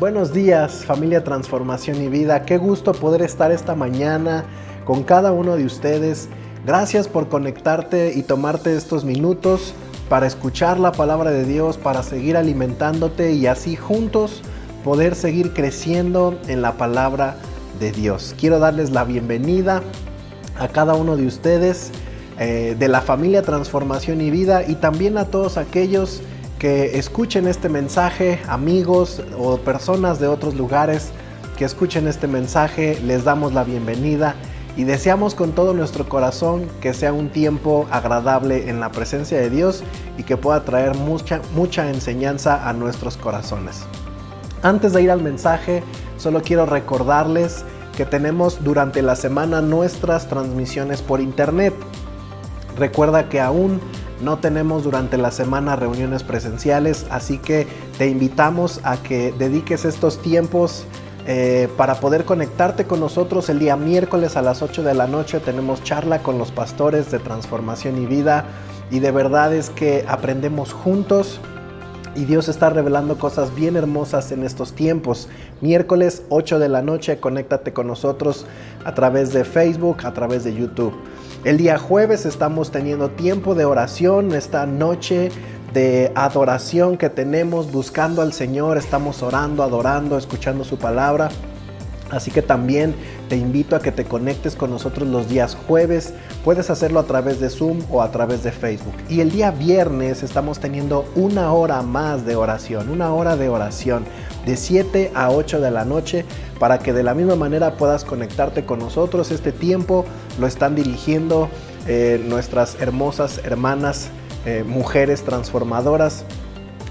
Buenos días, familia Transformación y Vida. Qué gusto poder estar esta mañana con cada uno de ustedes. Gracias por conectarte y tomarte estos minutos para escuchar la palabra de Dios, para seguir alimentándote y así juntos poder seguir creciendo en la palabra de Dios. Quiero darles la bienvenida a cada uno de ustedes de la familia Transformación y Vida y también a todos aquellos que escuchen este mensaje, amigos o personas de otros lugares que escuchen este mensaje. Les damos la bienvenida y deseamos con todo nuestro corazón que sea un tiempo agradable en la presencia de Dios y que pueda traer mucha enseñanza a nuestros corazones. Antes de ir al mensaje, solo quiero recordarles que tenemos durante la semana nuestras transmisiones por internet. Recuerda que aún no tenemos durante la semana reuniones presenciales, así que te invitamos a que dediques estos tiempos para poder conectarte con nosotros. El día miércoles a las 8 de la noche tenemos charla con los pastores de Transformación y Vida y de verdad es que aprendemos juntos y Dios está revelando cosas bien hermosas en estos tiempos. Miércoles 8 de la noche, conéctate con nosotros a través de Facebook, a través de YouTube. El día jueves estamos teniendo tiempo de oración, esta noche de adoración que tenemos buscando al Señor. Estamos orando, adorando, escuchando su palabra. Así que también te invito a que te conectes con nosotros los días jueves. Puedes hacerlo a través de Zoom o a través de Facebook. Y el día viernes estamos teniendo una hora más de oración, de 7 a 8 de la noche, para que de la misma manera puedas conectarte con nosotros. Este tiempo lo están dirigiendo nuestras hermosas hermanas, mujeres transformadoras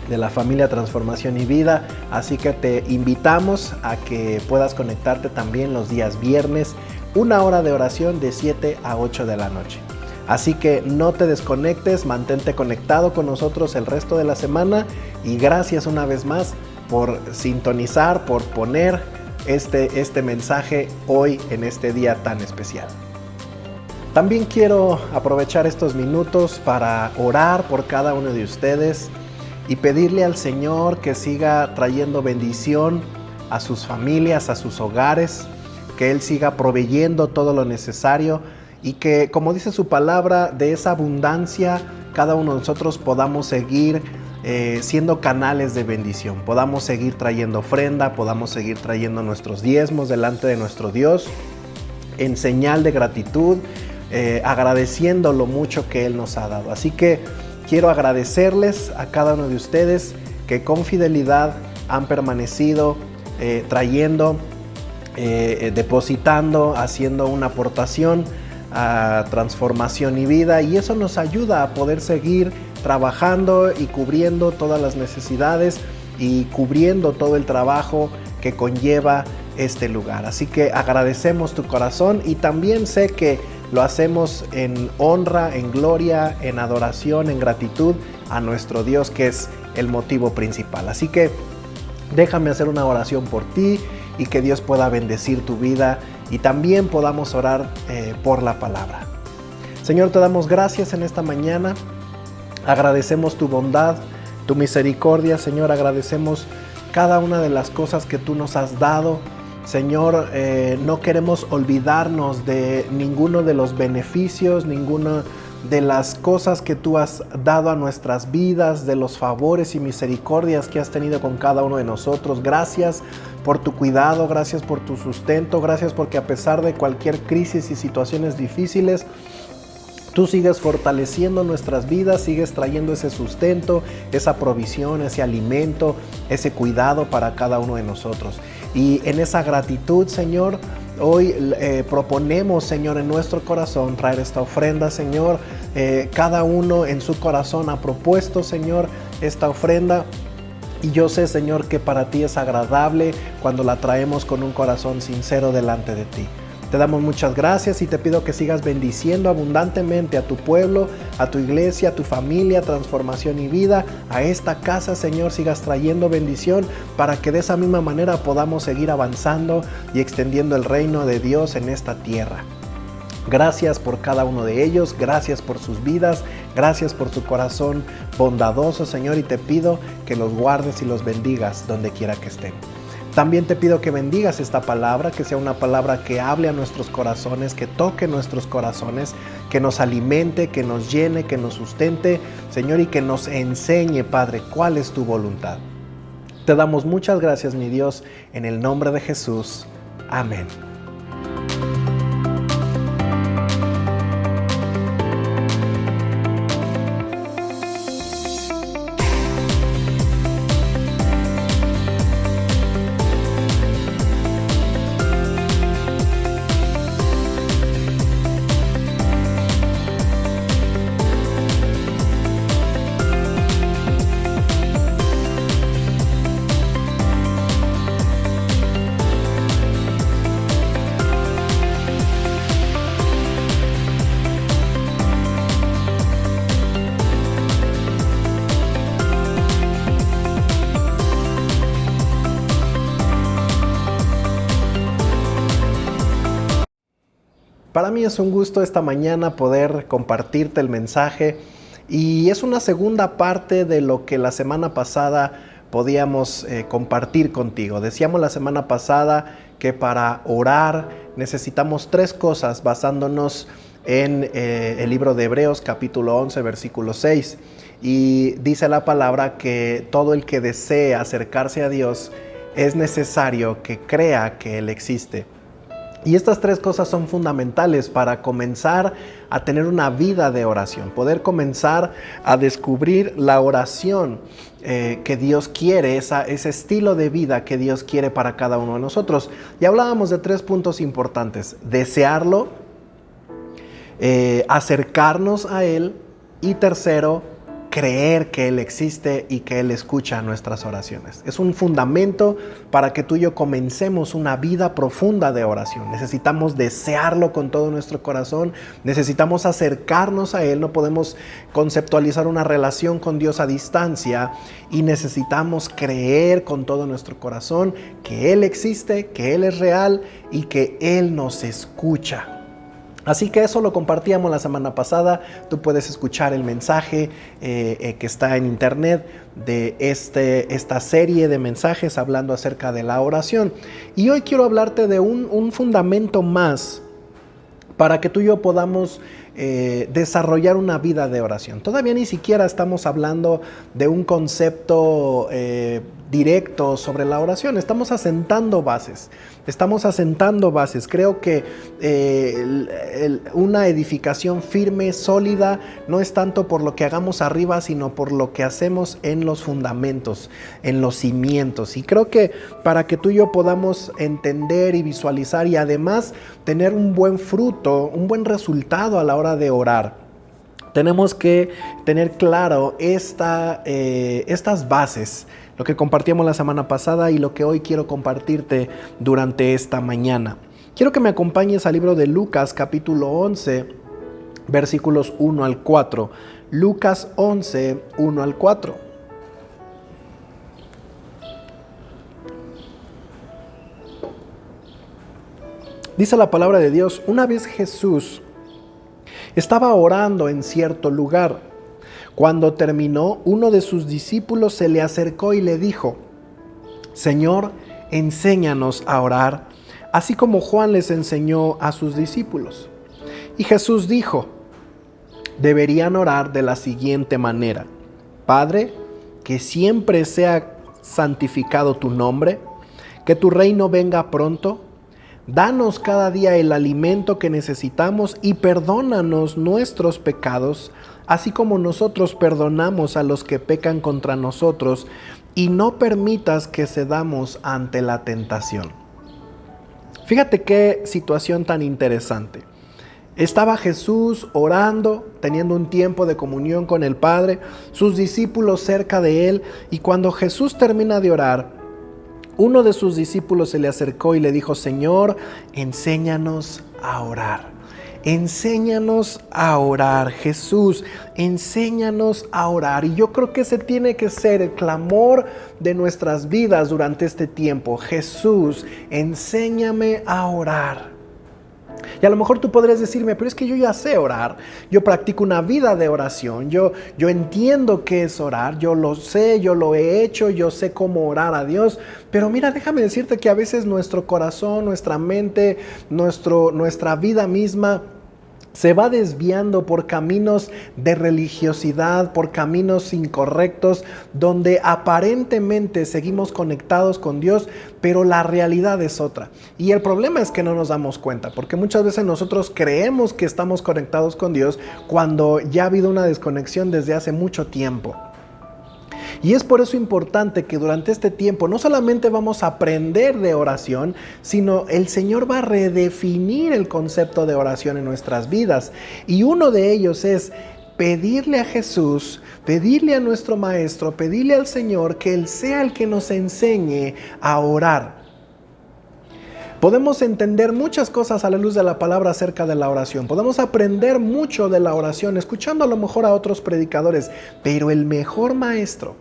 de la familia Transformación y Vida, así que te invitamos a que puedas conectarte también los días viernes, una hora de oración de 7 a 8 de la noche. Así que no te desconectes, mantente conectado con nosotros el resto de la semana y gracias una vez más por sintonizar, por poner este mensaje hoy en este día tan especial. También quiero aprovechar estos minutos para orar por cada uno de ustedes y pedirle al Señor que siga trayendo bendición a sus familias, a sus hogares, que Él siga proveyendo todo lo necesario y que, como dice su palabra, de esa abundancia cada uno de nosotros podamos seguir siendo canales de bendición, podamos seguir trayendo ofrenda, podamos seguir trayendo nuestros diezmos delante de nuestro Dios en señal de gratitud, agradeciendo lo mucho que Él nos ha dado. Así que quiero agradecerles a cada uno de ustedes que con fidelidad han permanecido trayendo, depositando, haciendo una aportación a Transformación y Vida, y eso nos ayuda a poder seguir trabajando y cubriendo todas las necesidades y cubriendo todo el trabajo que conlleva este lugar. Así que agradecemos tu corazón y también sé que lo hacemos en honra, en gloria, en adoración, en gratitud a nuestro Dios, que es el motivo principal. Así que déjame hacer una oración por ti y que Dios pueda bendecir tu vida y también podamos orar por la palabra. Señor, te damos gracias en esta mañana. Agradecemos tu bondad, tu misericordia, Señor. Agradecemos cada una de las cosas que tú nos has dado. Señor, no queremos olvidarnos de ninguno de los beneficios, ninguna de las cosas que tú has dado a nuestras vidas, de los favores y misericordias que has tenido con cada uno de nosotros. Gracias por tu cuidado, gracias por tu sustento, gracias porque a pesar de cualquier crisis y situaciones difíciles, tú sigues fortaleciendo nuestras vidas, sigues trayendo ese sustento, esa provisión, ese alimento, ese cuidado para cada uno de nosotros. Y en esa gratitud, Señor, hoy proponemos, Señor, en nuestro corazón traer esta ofrenda, Señor. Cada uno en su corazón ha propuesto, Señor, esta ofrenda. Y yo sé, Señor, que para ti es agradable cuando la traemos con un corazón sincero delante de ti. Te damos muchas gracias y te pido que sigas bendiciendo abundantemente a tu pueblo, a tu iglesia, a tu familia, Transformación y Vida, a esta casa, Señor, sigas trayendo bendición para que de esa misma manera podamos seguir avanzando y extendiendo el reino de Dios en esta tierra. Gracias por cada uno de ellos, gracias por sus vidas, gracias por su corazón bondadoso, Señor, y te pido que los guardes y los bendigas donde quiera que estén. También te pido que bendigas esta palabra, que sea una palabra que hable a nuestros corazones, que toque nuestros corazones, que nos alimente, que nos llene, que nos sustente, Señor, y que nos enseñe, Padre, cuál es tu voluntad. Te damos muchas gracias, mi Dios, en el nombre de Jesús. Amén. Para mí es un gusto esta mañana poder compartirte el mensaje y es una segunda parte de lo que la semana pasada podíamos compartir contigo. Decíamos la semana pasada que para orar necesitamos 3 cosas basándonos en el libro de Hebreos capítulo 11 versículo 6 y dice la palabra que todo el que desee acercarse a Dios es necesario que crea que Él existe. Y estas 3 cosas son fundamentales para comenzar a tener una vida de oración, poder comenzar a descubrir la oración que Dios quiere, ese estilo de vida que Dios quiere para cada uno de nosotros. Y hablábamos de 3 puntos importantes: desearlo, acercarnos a Él y tercero, creer que Él existe y que Él escucha nuestras oraciones. Es un fundamento para que tú y yo comencemos una vida profunda de oración. Necesitamos desearlo con todo nuestro corazón, necesitamos acercarnos a Él, no podemos conceptualizar una relación con Dios a distancia y necesitamos creer con todo nuestro corazón que Él existe, que Él es real y que Él nos escucha. Así que eso lo compartíamos la semana pasada. Tú puedes escuchar el mensaje que está en internet de esta serie de mensajes hablando acerca de la oración. Y hoy quiero hablarte de un fundamento más para que tú y yo podamos desarrollar una vida de oración. Todavía ni siquiera estamos hablando de un concepto directo sobre la oración. Estamos asentando bases. Creo que una edificación firme, sólida, no es tanto por lo que hagamos arriba, sino por lo que hacemos en los fundamentos, en los cimientos. Y creo que para que tú y yo podamos entender y visualizar y además tener un buen fruto, un buen resultado a la hora de orar, tenemos que tener claro estas bases, lo que compartíamos la semana pasada y lo que hoy quiero compartirte durante esta mañana. Quiero que me acompañes al libro de Lucas capítulo 11, versículos 1 al 4. Lucas 11, 1 al 4. Dice la palabra de Dios: una vez Jesús estaba orando en cierto lugar. Cuando terminó, uno de sus discípulos se le acercó y le dijo: Señor, enséñanos a orar, así como Juan les enseñó a sus discípulos. Y Jesús dijo: deberían orar de la siguiente manera: Padre, que siempre sea santificado tu nombre, que tu reino venga pronto. Danos cada día el alimento que necesitamos y perdónanos nuestros pecados, así como nosotros perdonamos a los que pecan contra nosotros, y no permitas que cedamos ante la tentación. Fíjate qué situación tan interesante. Estaba Jesús orando, teniendo un tiempo de comunión con el Padre, sus discípulos cerca de Él, y cuando Jesús termina de orar, uno de sus discípulos se le acercó y le dijo: Señor, enséñanos a orar. Enséñanos a orar, Jesús, enséñanos a orar. Y yo creo que ese tiene que ser el clamor de nuestras vidas durante este tiempo. Jesús, enséñame a orar. Y a lo mejor tú podrías decirme, pero es que yo ya sé orar, yo practico una vida de oración, yo entiendo qué es orar, yo lo sé, yo lo he hecho, yo sé cómo orar a Dios. Pero mira, déjame decirte que a veces nuestro corazón, nuestra mente, nuestra vida misma se va desviando por caminos de religiosidad, por caminos incorrectos, donde aparentemente seguimos conectados con Dios, pero la realidad es otra. Y el problema es que no nos damos cuenta, porque muchas veces nosotros creemos que estamos conectados con Dios cuando ya ha habido una desconexión desde hace mucho tiempo. Y es por eso importante que durante este tiempo no solamente vamos a aprender de oración, sino el Señor va a redefinir el concepto de oración en nuestras vidas. Y uno de ellos es pedirle a Jesús, pedirle a nuestro Maestro, pedirle al Señor que Él sea el que nos enseñe a orar. Podemos entender muchas cosas a la luz de la palabra acerca de la oración. Podemos aprender mucho de la oración escuchando a lo mejor a otros predicadores, pero el mejor maestro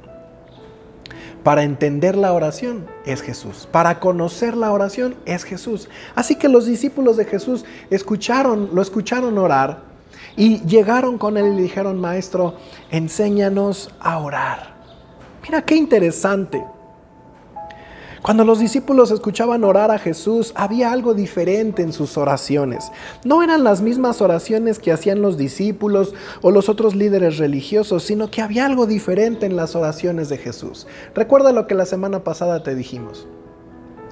para entender la oración es Jesús. Para conocer la oración es Jesús. Así que los discípulos de Jesús lo escucharon orar y llegaron con él y le dijeron: Maestro, enséñanos a orar. Mira qué interesante. Cuando los discípulos escuchaban orar a Jesús, había algo diferente en sus oraciones. No eran las mismas oraciones que hacían los discípulos o los otros líderes religiosos, sino que había algo diferente en las oraciones de Jesús. Recuerda lo que la semana pasada te dijimos.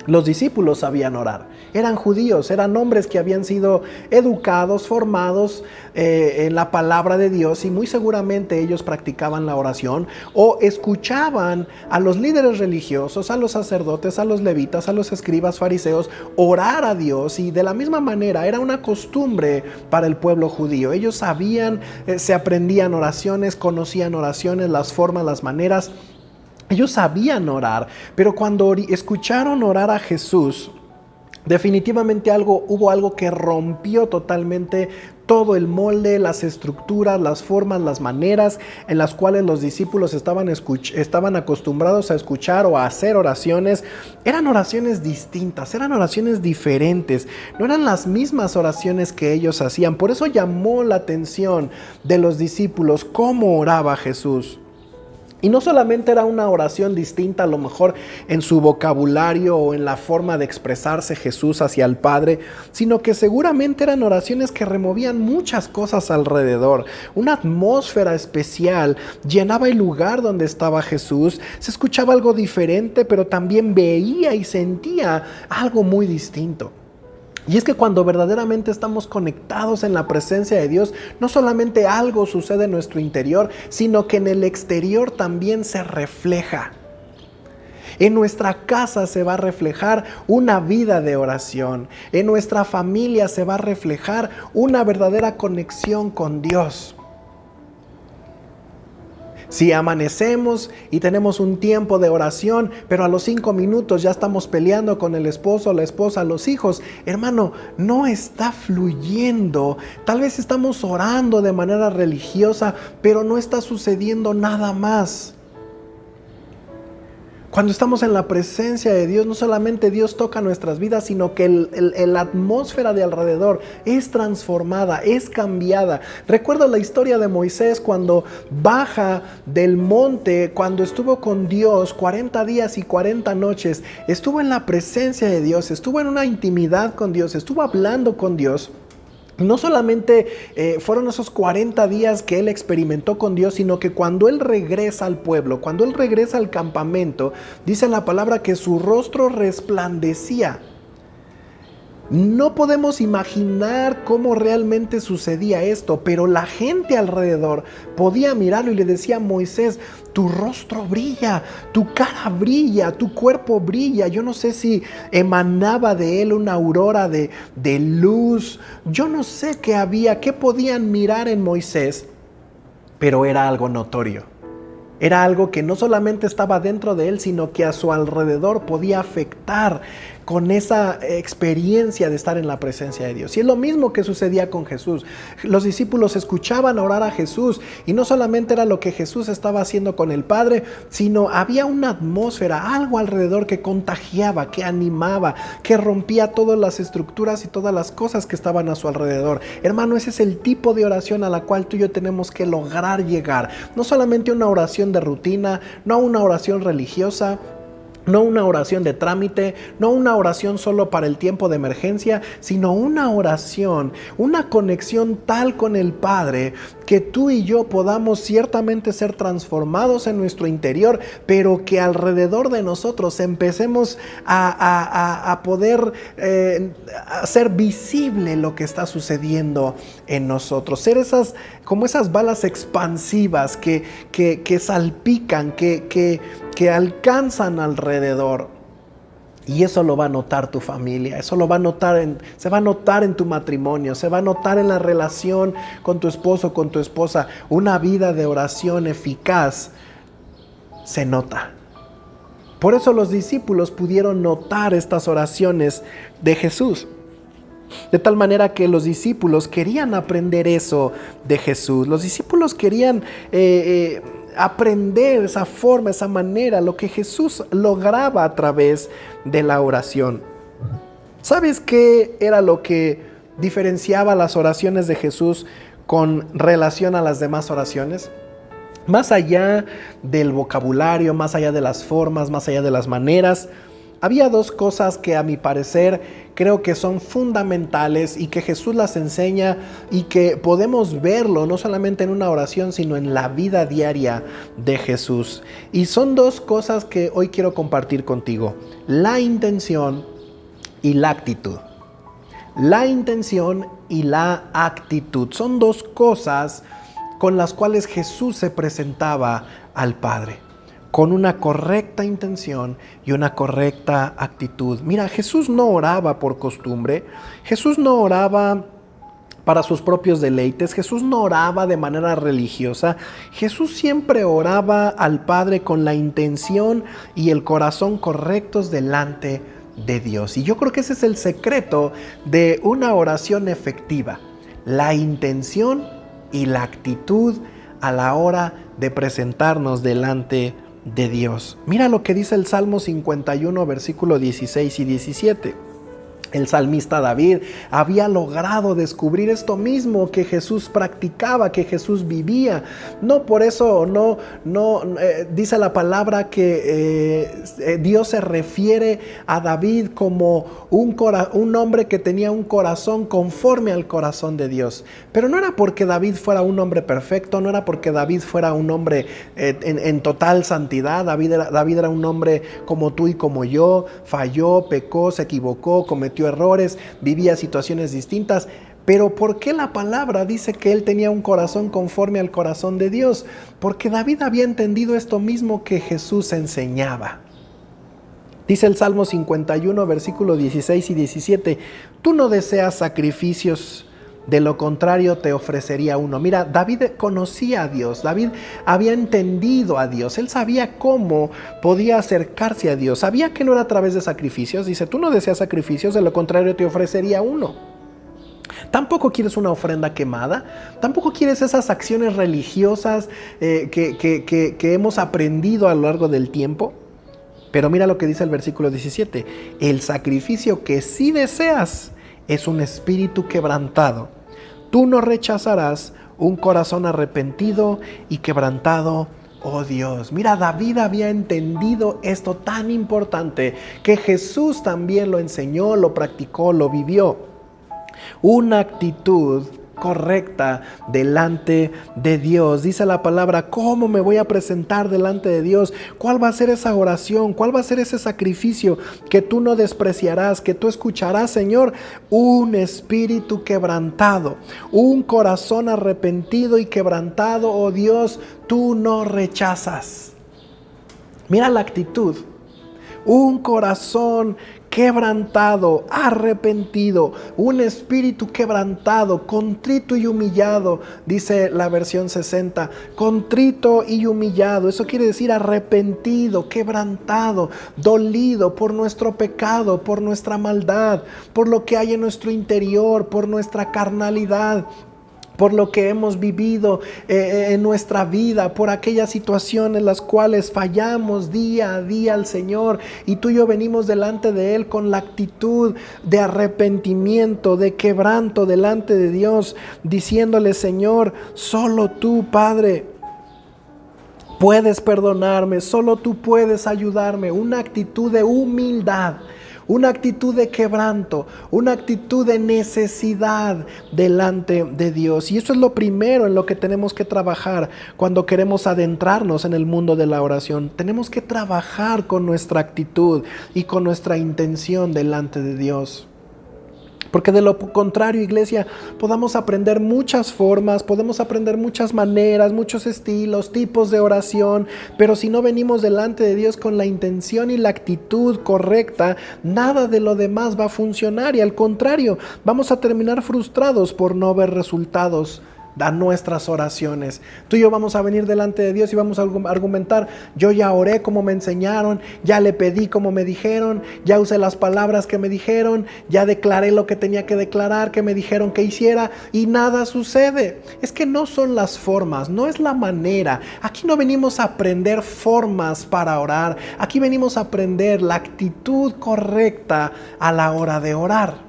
Los discípulos sabían orar, eran judíos, eran hombres que habían sido educados, formados en la palabra de Dios, y muy seguramente ellos practicaban la oración o escuchaban a los líderes religiosos, a los sacerdotes, a los levitas, a los escribas, fariseos orar a Dios, y de la misma manera era una costumbre para el pueblo judío. Ellos sabían, se aprendían oraciones, conocían oraciones, las formas, las maneras. Ellos sabían orar, pero cuando escucharon orar a Jesús, definitivamente hubo algo que rompió totalmente todo el molde, las estructuras, las formas, las maneras en las cuales los discípulos estaban acostumbrados a escuchar o a hacer oraciones. Eran oraciones distintas, eran oraciones diferentes, no eran las mismas oraciones que ellos hacían. Por eso llamó la atención de los discípulos cómo oraba Jesús. Y no solamente era una oración distinta a lo mejor en su vocabulario o en la forma de expresarse Jesús hacia el Padre, sino que seguramente eran oraciones que removían muchas cosas alrededor. Una atmósfera especial llenaba el lugar donde estaba Jesús. Se escuchaba algo diferente, pero también veía y sentía algo muy distinto. Y es que cuando verdaderamente estamos conectados en la presencia de Dios, no solamente algo sucede en nuestro interior, sino que en el exterior también se refleja. En nuestra casa se va a reflejar una vida de oración. En nuestra familia se va a reflejar una verdadera conexión con Dios. Si amanecemos y tenemos un tiempo de oración, pero a los 5 minutos ya estamos peleando con el esposo, la esposa, los hijos, hermano, no está fluyendo. Tal vez estamos orando de manera religiosa, pero no está sucediendo nada más. Cuando estamos en la presencia de Dios, no solamente Dios toca nuestras vidas, sino que la atmósfera de alrededor es transformada, es cambiada. Recuerdo la historia de Moisés cuando baja del monte, cuando estuvo con Dios 40 días y 40 noches, estuvo en la presencia de Dios, estuvo en una intimidad con Dios, estuvo hablando con Dios. No solamente fueron esos 40 días que él experimentó con Dios, sino que cuando él regresa al pueblo, cuando él regresa al campamento, dice la palabra que su rostro resplandecía. No podemos imaginar cómo realmente sucedía esto, pero la gente alrededor podía mirarlo y le decía: Moisés, tu rostro brilla, tu cara brilla, tu cuerpo brilla. Yo no sé si emanaba de él una aurora de luz. Yo no sé qué había, qué podían mirar en Moisés, pero era algo notorio. Era algo que no solamente estaba dentro de él, sino que a su alrededor podía afectar con esa experiencia de estar en la presencia de Dios. Y es lo mismo que sucedía con Jesús. Los discípulos escuchaban orar a Jesús y no solamente era lo que Jesús estaba haciendo con el Padre, sino había una atmósfera, algo alrededor que contagiaba, que animaba, que rompía todas las estructuras y todas las cosas que estaban a su alrededor. Hermano, ese es el tipo de oración a la cual tú y yo tenemos que lograr llegar. No solamente una oración de rutina, no una oración religiosa, no una oración de trámite, no una oración solo para el tiempo de emergencia, sino una oración, una conexión tal con el Padre que tú y yo podamos ciertamente ser transformados en nuestro interior, pero que alrededor de nosotros empecemos a poder hacer visible lo que está sucediendo en nosotros. Ser como esas balas expansivas que salpican, que alcanzan alrededor. Y eso lo va a notar tu familia, eso lo va a notar se va a notar en tu matrimonio, se va a notar en la relación con tu esposo, con tu esposa. Una vida de oración eficaz se nota. Por eso los discípulos pudieron notar estas oraciones de Jesús. De tal manera que los discípulos querían aprender eso de Jesús. Los discípulos querían aprender esa forma, esa manera, lo que Jesús lograba a través de la oración. ¿Sabes qué era lo que diferenciaba las oraciones de Jesús con relación a las demás oraciones? Más allá del vocabulario, más allá de las formas, más allá de las maneras, había dos cosas que a mi parecer creo que son fundamentales y que Jesús las enseña y que podemos verlo no solamente en una oración, sino en la vida diaria de Jesús. Y son dos cosas que hoy quiero compartir contigo: la intención y la actitud. La intención y la actitud son dos cosas con las cuales Jesús se presentaba al Padre, con una correcta intención y una correcta actitud. Mira, Jesús no oraba por costumbre, Jesús no oraba para sus propios deleites, Jesús no oraba de manera religiosa. Jesús siempre oraba al Padre con la intención y el corazón correctos delante de Dios. Y yo creo que ese es el secreto de una oración efectiva: la intención y la actitud a la hora de presentarnos delante de Dios. Mira lo que dice el Salmo 51, versículo 16 y 17. El salmista David había logrado descubrir esto mismo que Jesús practicaba, que Jesús vivía. No por eso dice la palabra que Dios se refiere a David como un hombre que tenía un corazón conforme al corazón de Dios. Pero no era porque David fuera un hombre perfecto, no era porque David fuera un hombre en total santidad. David era un hombre como tú y como yo, falló, pecó, se equivocó, cometió errores, vivía situaciones distintas. Pero ¿por qué la palabra dice que él tenía un corazón conforme al corazón de Dios? Porque David había entendido esto mismo que Jesús enseñaba. Dice el Salmo 51, versículos 16 y 17: tú no deseas sacrificios, de lo contrario te ofrecería uno. Mira, David conocía a Dios, David había entendido a Dios, él sabía cómo podía acercarse a Dios, sabía que no era a través de sacrificios. Dice, tú no deseas sacrificios, de lo contrario te ofrecería uno. Tampoco quieres una ofrenda quemada, tampoco quieres esas acciones religiosas que hemos aprendido a lo largo del tiempo. Pero mira lo que dice el versículo 17: el sacrificio que sí deseas es un espíritu quebrantado. Tú no rechazarás un corazón arrepentido y quebrantado, oh Dios. Mira, David había entendido esto tan importante que Jesús también lo enseñó, lo practicó, lo vivió. Una actitud correcta delante de Dios. Dice la palabra, ¿cómo me voy a presentar delante de Dios? ¿Cuál va a ser esa oración? ¿Cuál va a ser ese sacrificio que tú no despreciarás, que tú escucharás, Señor? Un espíritu quebrantado, un corazón arrepentido y quebrantado, oh Dios, tú no rechazas. Mira la actitud. Un corazón quebrantado, arrepentido, un espíritu quebrantado, contrito y humillado, dice la versión 60, contrito y humillado, eso quiere decir arrepentido, quebrantado, dolido por nuestro pecado, por nuestra maldad, por lo que hay en nuestro interior, por nuestra carnalidad, por lo que hemos vivido en nuestra vida, por aquellas situaciones en las cuales fallamos día a día al Señor, y tú y yo venimos delante de Él con la actitud de arrepentimiento, de quebranto delante de Dios, diciéndole: Señor, solo tú, Padre, puedes perdonarme, solo tú puedes ayudarme. Una actitud de humildad, una actitud de quebranto, una actitud de necesidad delante de Dios. Y eso es lo primero en lo que tenemos que trabajar cuando queremos adentrarnos en el mundo de la oración. Tenemos que trabajar con nuestra actitud y con nuestra intención delante de Dios. Porque de lo contrario, iglesia, podamos aprender muchas formas, podemos aprender muchas maneras, muchos estilos, tipos de oración, pero si no venimos delante de Dios con la intención y la actitud correcta, nada de lo demás va a funcionar, y al contrario, vamos a terminar frustrados por no ver resultados a nuestras oraciones. Tú y yo vamos a venir delante de Dios y vamos a argumentar: yo ya oré como me enseñaron, ya le pedí como me dijeron, ya usé las palabras que me dijeron, ya declaré lo que tenía que declarar, que me dijeron que hiciera, y nada sucede. Es que no son las formas, no es la manera. Aquí no venimos a aprender formas para orar, aquí venimos a aprender la actitud correcta a la hora de orar.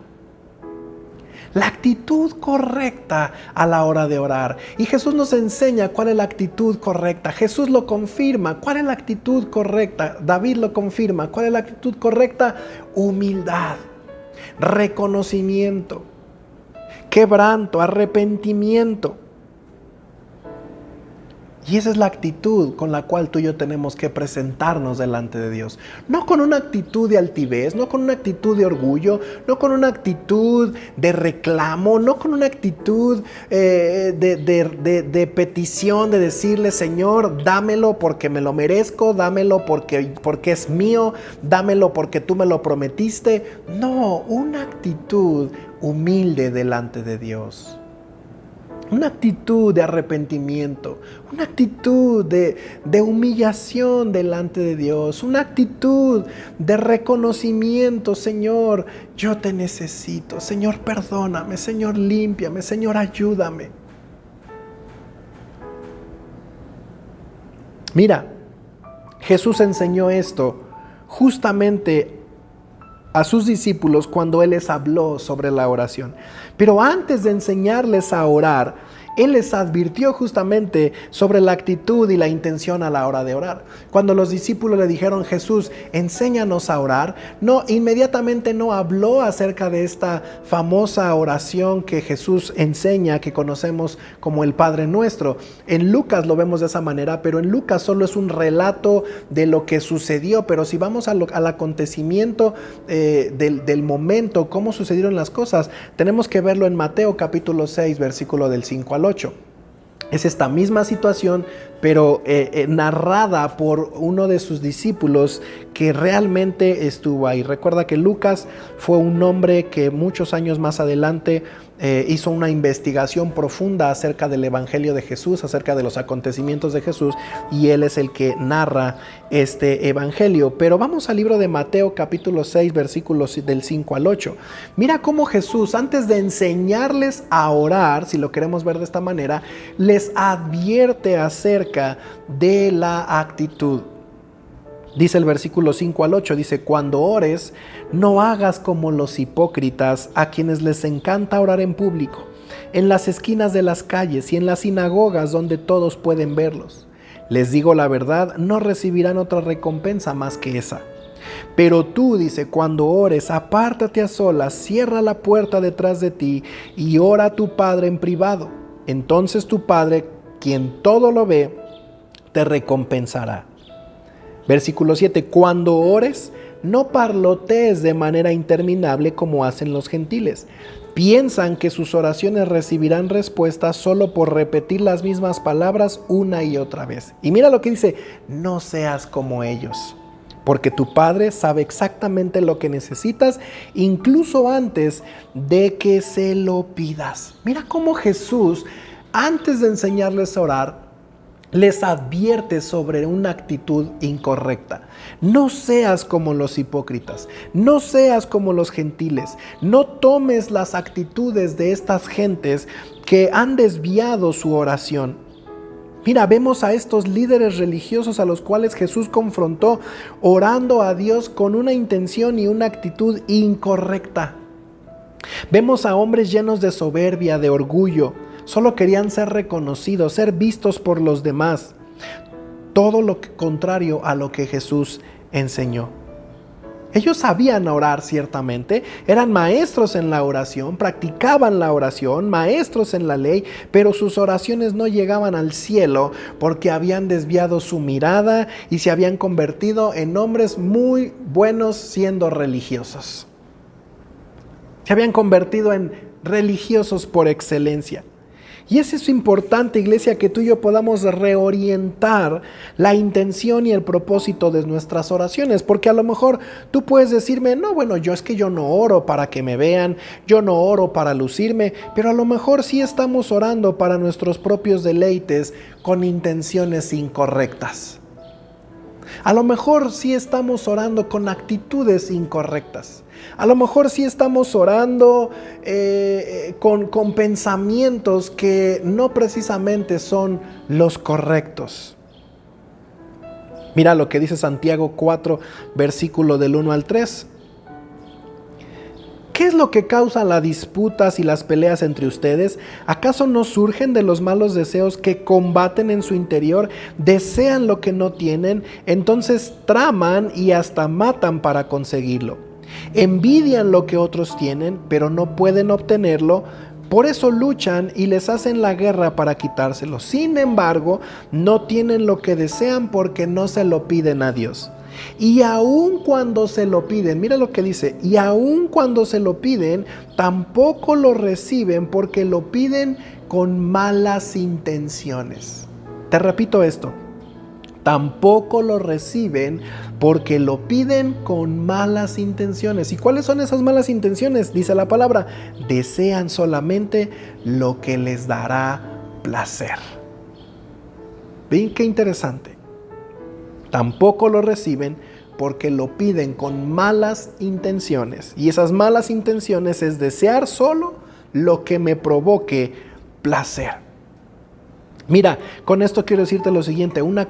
La actitud correcta a la hora de orar. Y Jesús nos enseña cuál es la actitud correcta. Jesús lo confirma. ¿Cuál es la actitud correcta? David lo confirma. ¿Cuál es la actitud correcta? Humildad, reconocimiento, quebranto, arrepentimiento. Y esa es la actitud con la cual tú y yo tenemos que presentarnos delante de Dios. No con una actitud de altivez, no con una actitud de orgullo, no con una actitud de reclamo, no con una actitud de petición, de decirle: Señor, dámelo porque me lo merezco, dámelo porque es mío, dámelo porque tú me lo prometiste. No, una actitud humilde delante de Dios. Una actitud de arrepentimiento, una actitud de humillación delante de Dios, una actitud de reconocimiento: Señor, yo te necesito, Señor, perdóname, Señor, límpiame, Señor, ayúdame. Mira, Jesús enseñó esto justamente a sus discípulos cuando Él les habló sobre la oración. Pero antes de enseñarles a orar, Él les advirtió justamente sobre la actitud y la intención a la hora de orar. Cuando los discípulos le dijeron: Jesús, enséñanos a orar, inmediatamente no habló acerca de esta famosa oración que Jesús enseña, que conocemos como el Padre Nuestro. En Lucas lo vemos de esa manera, pero en Lucas solo es un relato de lo que sucedió. Pero si vamos al acontecimiento del momento, cómo sucedieron las cosas, tenemos que verlo en Mateo capítulo 6, versículo del 5 al 8. Es esta misma situación, pero narrada por uno de sus discípulos que realmente estuvo ahí. Recuerda que Lucas fue un hombre que muchos años más adelante hizo una investigación profunda acerca del Evangelio de Jesús, acerca de los acontecimientos de Jesús, y él es el que narra este Evangelio. Pero vamos al libro de Mateo capítulo 6, versículos del 5 al 8. Mira cómo Jesús, antes de enseñarles a orar, si lo queremos ver de esta manera, les advierte acerca de la actitud. Dice el versículo 5 al 8, dice: cuando ores, no hagas como los hipócritas, a quienes les encanta orar en público, en las esquinas de las calles y en las sinagogas donde todos pueden verlos. Les digo la verdad, no recibirán otra recompensa más que esa. Pero tú, dice, cuando ores, apártate a solas, cierra la puerta detrás de ti y ora a tu Padre en privado. Entonces tu Padre, quien todo lo ve, te recompensará. Versículo 7, cuando ores, no parlotees de manera interminable como hacen los gentiles. Piensan que sus oraciones recibirán respuesta solo por repetir las mismas palabras una y otra vez. Y mira lo que dice: no seas como ellos, porque tu Padre sabe exactamente lo que necesitas, incluso antes de que se lo pidas. Mira cómo Jesús, antes de enseñarles a orar, les advierte sobre una actitud incorrecta. No seas como los hipócritas, no seas como los gentiles, no tomes las actitudes de estas gentes que han desviado su oración. Mira, vemos a estos líderes religiosos a los cuales Jesús confrontó orando a Dios con una intención y una actitud incorrecta. Vemos a hombres llenos de soberbia, de orgullo. Solo querían ser reconocidos, ser vistos por los demás. Todo lo contrario a lo que Jesús enseñó. Ellos sabían orar ciertamente, eran maestros en la oración, practicaban la oración, maestros en la ley, pero sus oraciones no llegaban al cielo porque habían desviado su mirada y se habían convertido en hombres muy buenos siendo religiosos. Se habían convertido en religiosos por excelencia. Y es eso importante, iglesia, que tú y yo podamos reorientar la intención y el propósito de nuestras oraciones. Porque a lo mejor tú puedes decirme, no, bueno, es que yo no oro para que me vean, yo no oro para lucirme, pero a lo mejor sí estamos orando para nuestros propios deleites con intenciones incorrectas. A lo mejor sí estamos orando con actitudes incorrectas. A lo mejor sí estamos orando con pensamientos que no precisamente son los correctos. Mira lo que dice Santiago 4, versículo del 1 al 3. ¿Qué es lo que causa las disputas y las peleas entre ustedes? ¿Acaso no surgen de los malos deseos que combaten en su interior? Desean lo que no tienen, entonces traman y hasta matan para conseguirlo. Envidian lo que otros tienen, pero no pueden obtenerlo. Por eso luchan y les hacen la guerra para quitárselo. Sin embargo, no tienen lo que desean porque no se lo piden a Dios. Y aun cuando se lo piden, mira lo que dice, y aun cuando se lo piden, tampoco lo reciben porque lo piden con malas intenciones. Te repito esto, tampoco lo reciben porque lo piden con malas intenciones. ¿Y cuáles son esas malas intenciones? Dice la palabra, desean solamente lo que les dará placer. ¿Ven qué interesante? Tampoco lo reciben porque lo piden con malas intenciones. Y esas malas intenciones es desear solo lo que me provoque placer. Mira, con esto quiero decirte lo siguiente, una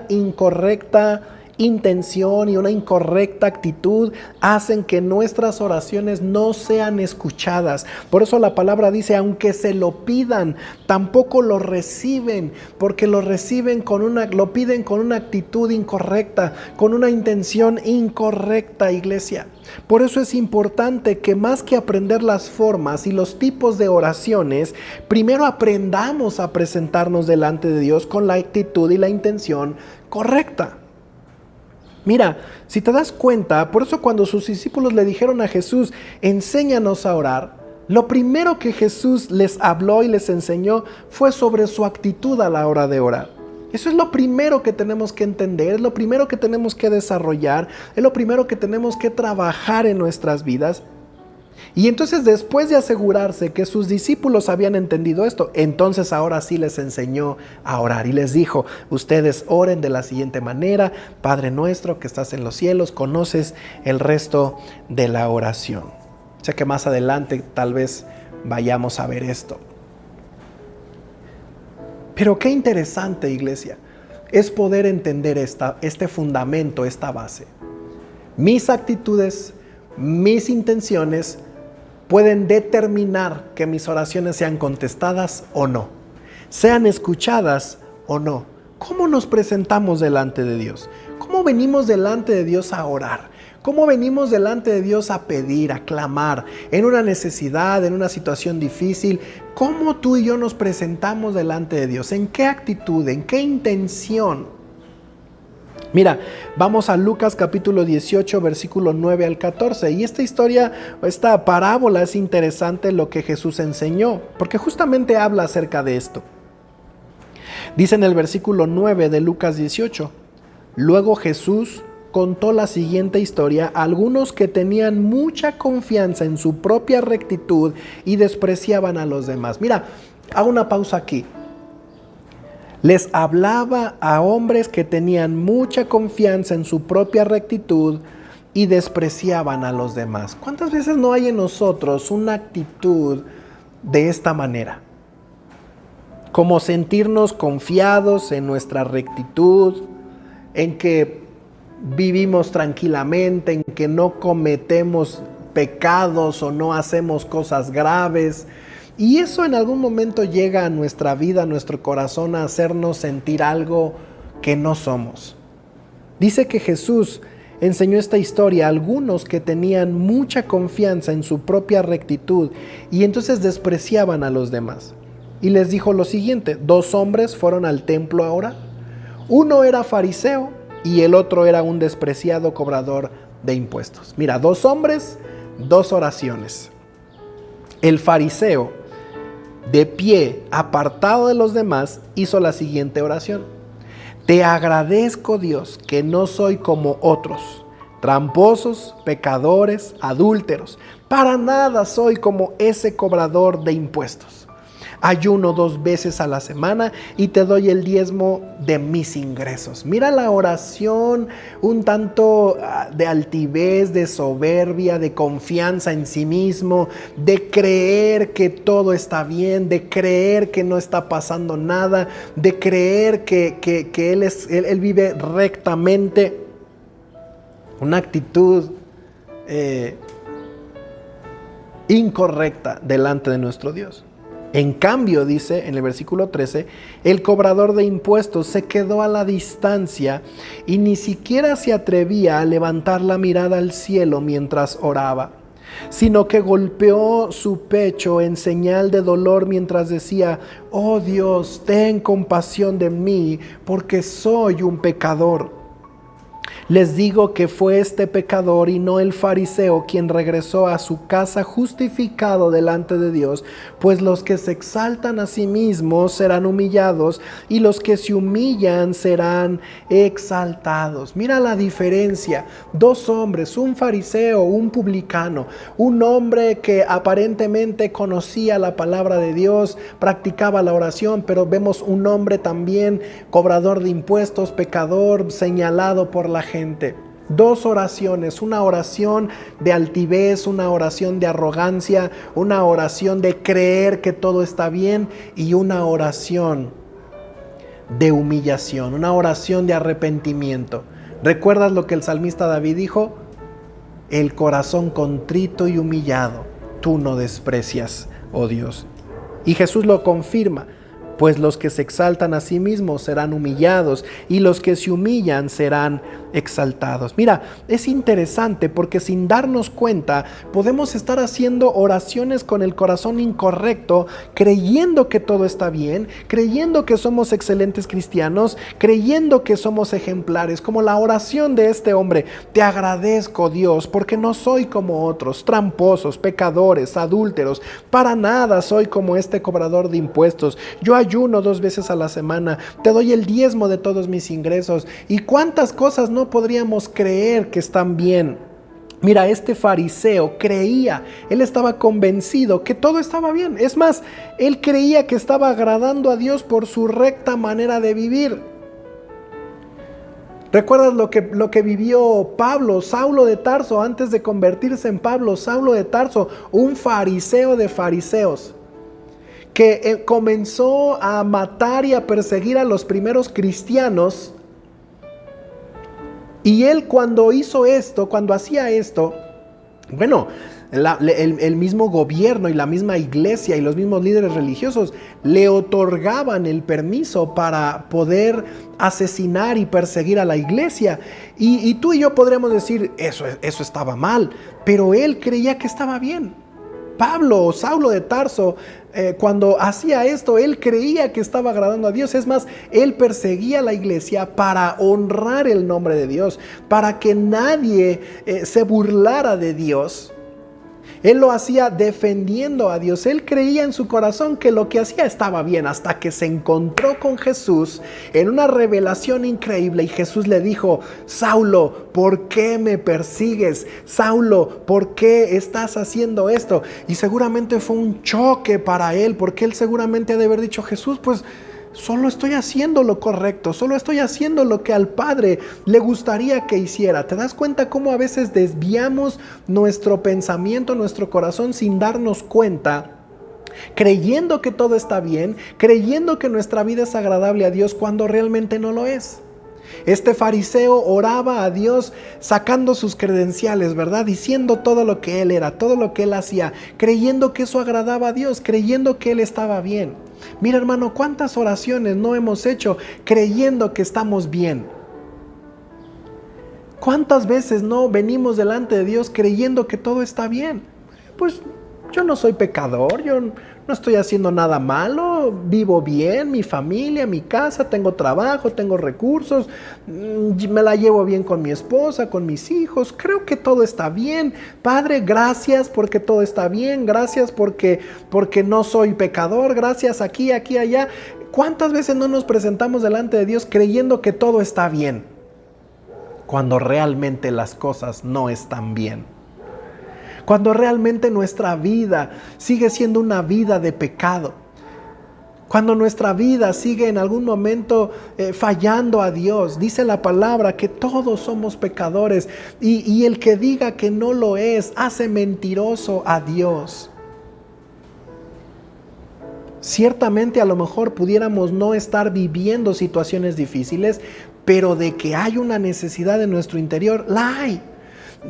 incorrecta intención y una incorrecta actitud hacen que nuestras oraciones no sean escuchadas. Por eso la palabra dice, aunque se lo pidan, tampoco lo reciben, porque lo piden con una actitud incorrecta, con una intención incorrecta, iglesia. Por eso es importante que más que aprender las formas y los tipos de oraciones, primero aprendamos a presentarnos delante de Dios con la actitud y la intención correcta. Mira, si te das cuenta, por eso cuando sus discípulos le dijeron a Jesús, enséñanos a orar, lo primero que Jesús les habló y les enseñó fue sobre su actitud a la hora de orar. Eso es lo primero que tenemos que entender, es lo primero que tenemos que desarrollar, es lo primero que tenemos que trabajar en nuestras vidas. Y entonces, después de asegurarse que sus discípulos habían entendido esto, entonces ahora sí les enseñó a orar y les dijo, ustedes oren de la siguiente manera, Padre nuestro que estás en los cielos, conoces el resto de la oración. O sea que más adelante tal vez vayamos a ver esto. Pero qué interesante, iglesia, es poder entender este fundamento, esta base. Mis actitudes, mis intenciones pueden determinar que mis oraciones sean contestadas o no, sean escuchadas o no. ¿Cómo nos presentamos delante de Dios? ¿Cómo venimos delante de Dios a orar? ¿Cómo venimos delante de Dios a pedir, a clamar en una necesidad, en una situación difícil? ¿Cómo tú y yo nos presentamos delante de Dios? ¿En qué actitud? ¿En qué intención? Mira, vamos a Lucas capítulo 18, versículo 9 al 14. Y esta historia, esta parábola es interesante lo que Jesús enseñó, porque justamente habla acerca de esto. Dice en el versículo 9 de Lucas 18, luego Jesús contó la siguiente historia: algunos que tenían mucha confianza en su propia rectitud y despreciaban a los demás. Mira, hago una pausa aquí. Les hablaba a hombres que tenían mucha confianza en su propia rectitud y despreciaban a los demás. ¿Cuántas veces no hay en nosotros una actitud de esta manera? Como sentirnos confiados en nuestra rectitud, en que vivimos tranquilamente, en que no cometemos pecados o no hacemos cosas graves. Y eso en algún momento llega a nuestra vida, a nuestro corazón, a hacernos sentir algo que no somos. Dice que Jesús enseñó esta historia a algunos que tenían mucha confianza en su propia rectitud y entonces despreciaban a los demás. Y les dijo lo siguiente: 2 hombres fueron al templo ahora. Uno era fariseo y el otro era un despreciado cobrador de impuestos. Mira, 2 hombres, 2 oraciones. El fariseo, de pie, apartado de los demás, hizo la siguiente oración: te agradezco, Dios, que no soy como otros, tramposos, pecadores, adúlteros. Para nada soy como ese cobrador de impuestos. Ayuno 2 veces a la semana y te doy el diezmo de mis ingresos. Mira la oración, un tanto de altivez, de soberbia, de confianza en sí mismo, de creer que todo está bien, de creer que no está pasando nada, de creer que él vive rectamente. Una actitud incorrecta delante de nuestro Dios. En cambio, dice en el versículo 13, el cobrador de impuestos se quedó a la distancia y ni siquiera se atrevía a levantar la mirada al cielo mientras oraba, sino que golpeó su pecho en señal de dolor mientras decía: oh Dios, ten compasión de mí, porque soy un pecador. Les digo que fue este pecador y no el fariseo quien regresó a su casa justificado delante de Dios, pues los que se exaltan a sí mismos serán humillados y los que se humillan serán exaltados. Mira la diferencia: 2 hombres, un fariseo, un publicano, un hombre que aparentemente conocía la palabra de Dios, practicaba la oración, pero vemos un hombre también cobrador de impuestos, pecador, señalado por la gente. 2 oraciones, una oración de altivez, una oración de arrogancia, una oración de creer que todo está bien y una oración de humillación, una oración de arrepentimiento. ¿Recuerdas lo que el salmista David dijo? El corazón contrito y humillado, tú no desprecias, oh Dios. Y Jesús lo confirma: pues los que se exaltan a sí mismos serán humillados y los que se humillan serán exaltados. Mira, es interesante porque sin darnos cuenta podemos estar haciendo oraciones con el corazón incorrecto, creyendo que todo está bien, creyendo que somos excelentes cristianos, creyendo que somos ejemplares, como la oración de este hombre: te agradezco, Dios, porque no soy como otros, tramposos, pecadores, adúlteros, para nada soy como este cobrador de impuestos. Yo ayuno 2 veces a la semana, te doy el diezmo de todos mis ingresos. ¿Y cuántas cosas no podríamos creer que están bien? Mira, este fariseo creía, él estaba convencido que todo estaba bien. Es más, él creía que estaba agradando a Dios por su recta manera de vivir. ¿Recuerdas lo que vivió Pablo, Saulo de Tarso, antes de convertirse en Pablo? Saulo de Tarso, un fariseo de fariseos, que comenzó a matar y a perseguir a los primeros cristianos. Y él cuando hacía esto, bueno, el mismo gobierno y la misma iglesia y los mismos líderes religiosos le otorgaban el permiso para poder asesinar y perseguir a la iglesia. Y tú y yo podríamos decir, eso estaba mal, pero él creía que estaba bien. Pablo o Saulo de Tarso, cuando hacía esto, él creía que estaba agradando a Dios. Es más, él perseguía a la iglesia para honrar el nombre de Dios, para que nadie se burlara de Dios. Él lo hacía defendiendo a Dios. Él creía en su corazón que lo que hacía estaba bien, hasta que se encontró con Jesús en una revelación increíble y Jesús le dijo: Saulo, ¿por qué me persigues? Saulo, ¿por qué estás haciendo esto? Y seguramente fue un choque para él, porque él seguramente ha de haber dicho: Jesús, pues solo estoy haciendo lo correcto, solo estoy haciendo lo que al Padre le gustaría que hiciera. ¿Te das cuenta cómo a veces desviamos nuestro pensamiento, nuestro corazón sin darnos cuenta? Creyendo que todo está bien, creyendo que nuestra vida es agradable a Dios cuando realmente no lo es. Este fariseo oraba a Dios sacando sus credenciales, ¿verdad? Diciendo todo lo que él era, todo lo que él hacía, creyendo que eso agradaba a Dios, creyendo que él estaba bien. Mira, hermano, cuántas oraciones no hemos hecho creyendo que estamos bien. ¿Cuántas veces no venimos delante de Dios creyendo que todo está bien? Pues yo no soy pecador, yo no estoy haciendo nada malo, vivo bien, mi familia, mi casa, tengo trabajo, tengo recursos, me la llevo bien con mi esposa, con mis hijos, creo que todo está bien. Padre, gracias porque todo está bien, gracias porque no soy pecador, gracias aquí, allá. ¿Cuántas veces no nos presentamos delante de Dios creyendo que todo está bien, cuando realmente las cosas no están bien? Cuando realmente nuestra vida sigue siendo una vida de pecado. Cuando nuestra vida sigue en algún momento fallando a Dios. Dice la palabra que todos somos pecadores. Y el que diga que no lo es, hace mentiroso a Dios. Ciertamente a lo mejor pudiéramos no estar viviendo situaciones difíciles, pero de que hay una necesidad en nuestro interior, la hay.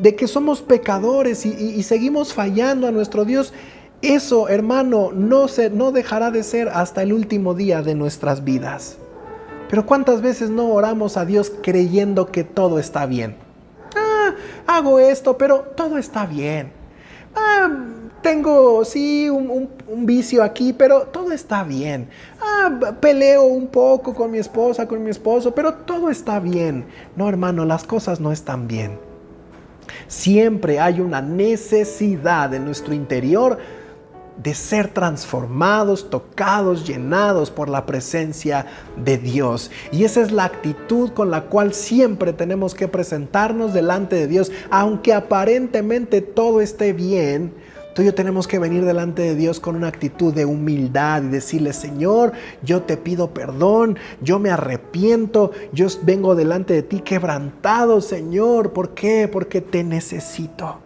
De que somos pecadores y seguimos fallando a nuestro Dios, eso, hermano, no dejará de ser hasta el último día de nuestras vidas. Pero ¿cuántas veces no oramos a Dios creyendo que todo está bien? Hago esto, pero todo está bien. Tengo, sí, un vicio aquí, pero todo está bien. Peleo un poco con mi esposa, con mi esposo, pero todo está bien. No, hermano, las cosas no están bien. Siempre hay una necesidad en nuestro interior de ser transformados, tocados, llenados por la presencia de Dios. Y esa es la actitud con la cual siempre tenemos que presentarnos delante de Dios. Aunque aparentemente todo esté bien, tú y yo tenemos que venir delante de Dios con una actitud de humildad y decirle: Señor, yo te pido perdón, yo me arrepiento, yo vengo delante de ti quebrantado, Señor. ¿Por qué? Porque te necesito.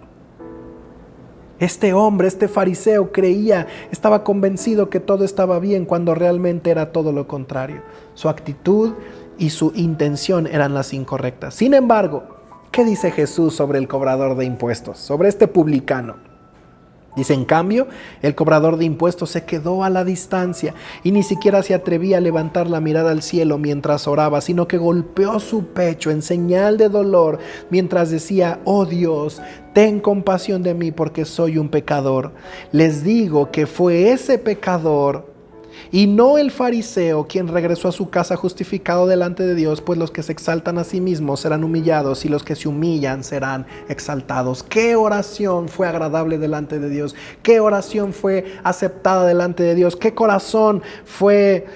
Este hombre, este fariseo estaba convencido que todo estaba bien cuando realmente era todo lo contrario. Su actitud y su intención eran las incorrectas. Sin embargo, ¿qué dice Jesús sobre el cobrador de impuestos? Sobre este publicano. Dice: en cambio, el cobrador de impuestos se quedó a la distancia y ni siquiera se atrevía a levantar la mirada al cielo mientras oraba, sino que golpeó su pecho en señal de dolor mientras decía: oh Dios, ten compasión de mí porque soy un pecador. Les digo que fue ese pecador y no el fariseo quien regresó a su casa justificado delante de Dios, pues los que se exaltan a sí mismos serán humillados y los que se humillan serán exaltados. ¿Qué oración fue agradable delante de Dios? ¿Qué oración fue aceptada delante de Dios? ¿Qué corazón fue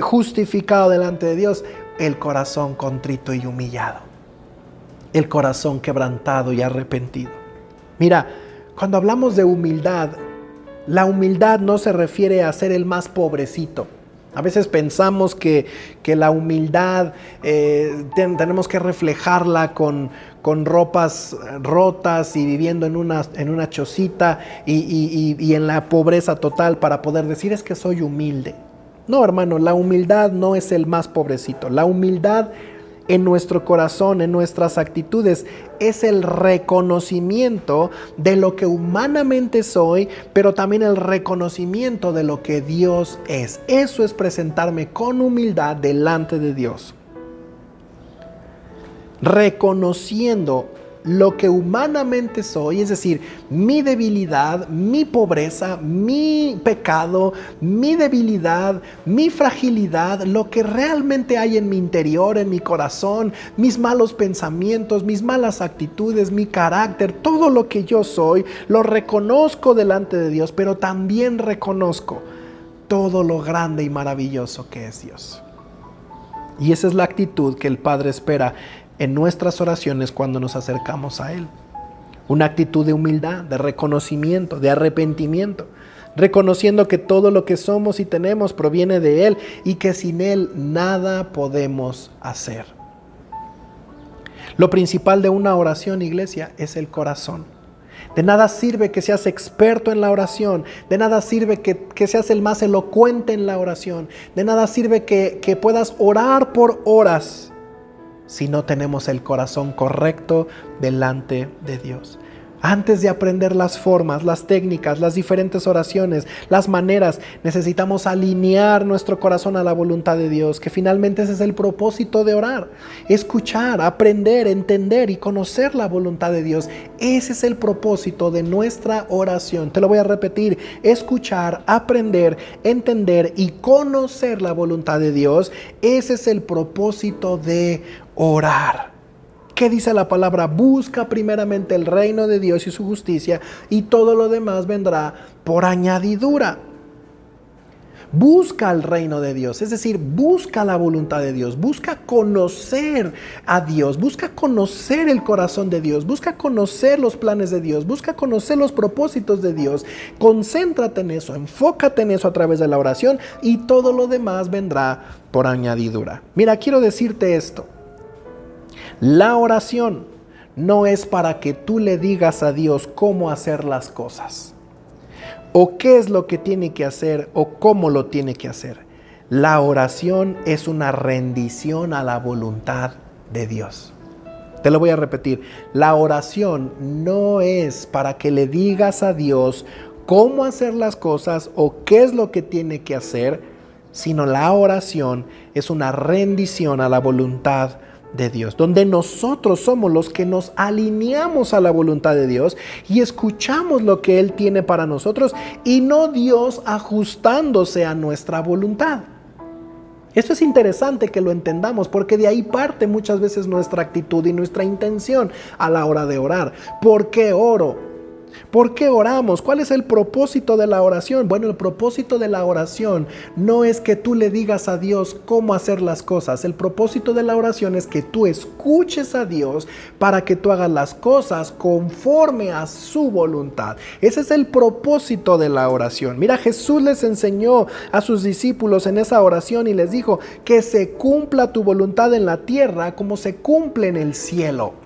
justificado delante de Dios? El corazón contrito y humillado. El corazón quebrantado y arrepentido. Mira, cuando hablamos de humildad, la humildad no se refiere a ser el más pobrecito. A veces pensamos que la humildad tenemos que reflejarla con ropas rotas y viviendo en una chocita y en la pobreza total para poder decir: es que soy humilde. No, hermano, la humildad no es el más pobrecito. La humildad en nuestro corazón, en nuestras actitudes, es el reconocimiento de lo que humanamente soy, pero también el reconocimiento de lo que Dios es. Eso es presentarme con humildad delante de Dios, reconociendo lo que humanamente soy, es decir, mi debilidad, mi pobreza, mi pecado, mi debilidad, mi fragilidad, lo que realmente hay en mi interior, en mi corazón, mis malos pensamientos, mis malas actitudes, mi carácter, todo lo que yo soy, lo reconozco delante de Dios, pero también reconozco todo lo grande y maravilloso que es Dios. Y esa es la actitud que el Padre espera en nuestras oraciones cuando nos acercamos a Él. Una actitud de humildad, de reconocimiento, de arrepentimiento, reconociendo que todo lo que somos y tenemos proviene de Él y que sin Él nada podemos hacer. Lo principal de una oración, iglesia, es el corazón. De nada sirve que seas experto en la oración, de nada sirve que seas el más elocuente en la oración, de nada sirve que puedas orar por horas si no tenemos el corazón correcto delante de Dios. Antes de aprender las formas, las técnicas, las diferentes oraciones, las maneras, necesitamos alinear nuestro corazón a la voluntad de Dios, que finalmente ese es el propósito de orar. Escuchar, aprender, entender y conocer la voluntad de Dios. Ese es el propósito de nuestra oración. Te lo voy a repetir: escuchar, aprender, entender y conocer la voluntad de Dios. Ese es el propósito de orar. ¿Qué dice la palabra? Busca primeramente el reino de Dios y su justicia, y todo lo demás vendrá por añadidura. Busca el reino de Dios, es decir, busca la voluntad de Dios, busca conocer a Dios, busca conocer el corazón de Dios, busca conocer los planes de Dios, busca conocer los propósitos de Dios. Concéntrate en eso, enfócate en eso a través de la oración, y todo lo demás vendrá por añadidura. Mira, quiero decirte esto. La oración no es para que tú le digas a Dios cómo hacer las cosas, o qué es lo que tiene que hacer, o cómo lo tiene que hacer. La oración es una rendición a la voluntad de Dios. Te lo voy a repetir. La oración no es para que le digas a Dios cómo hacer las cosas o qué es lo que tiene que hacer, sino la oración es una rendición a la voluntad de Dios, donde nosotros somos los que nos alineamos a la voluntad de Dios y escuchamos lo que Él tiene para nosotros, y no Dios ajustándose a nuestra voluntad. Esto es interesante que lo entendamos, porque de ahí parte muchas veces nuestra actitud y nuestra intención a la hora de orar. ¿Por qué oro? ¿Por qué oramos? ¿Cuál es el propósito de la oración? Bueno, el propósito de la oración no es que tú le digas a Dios cómo hacer las cosas. El propósito de la oración es que tú escuches a Dios para que tú hagas las cosas conforme a su voluntad. Ese es el propósito de la oración. Mira, Jesús les enseñó a sus discípulos en esa oración y les dijo: que se cumpla tu voluntad en la tierra como se cumple en el cielo.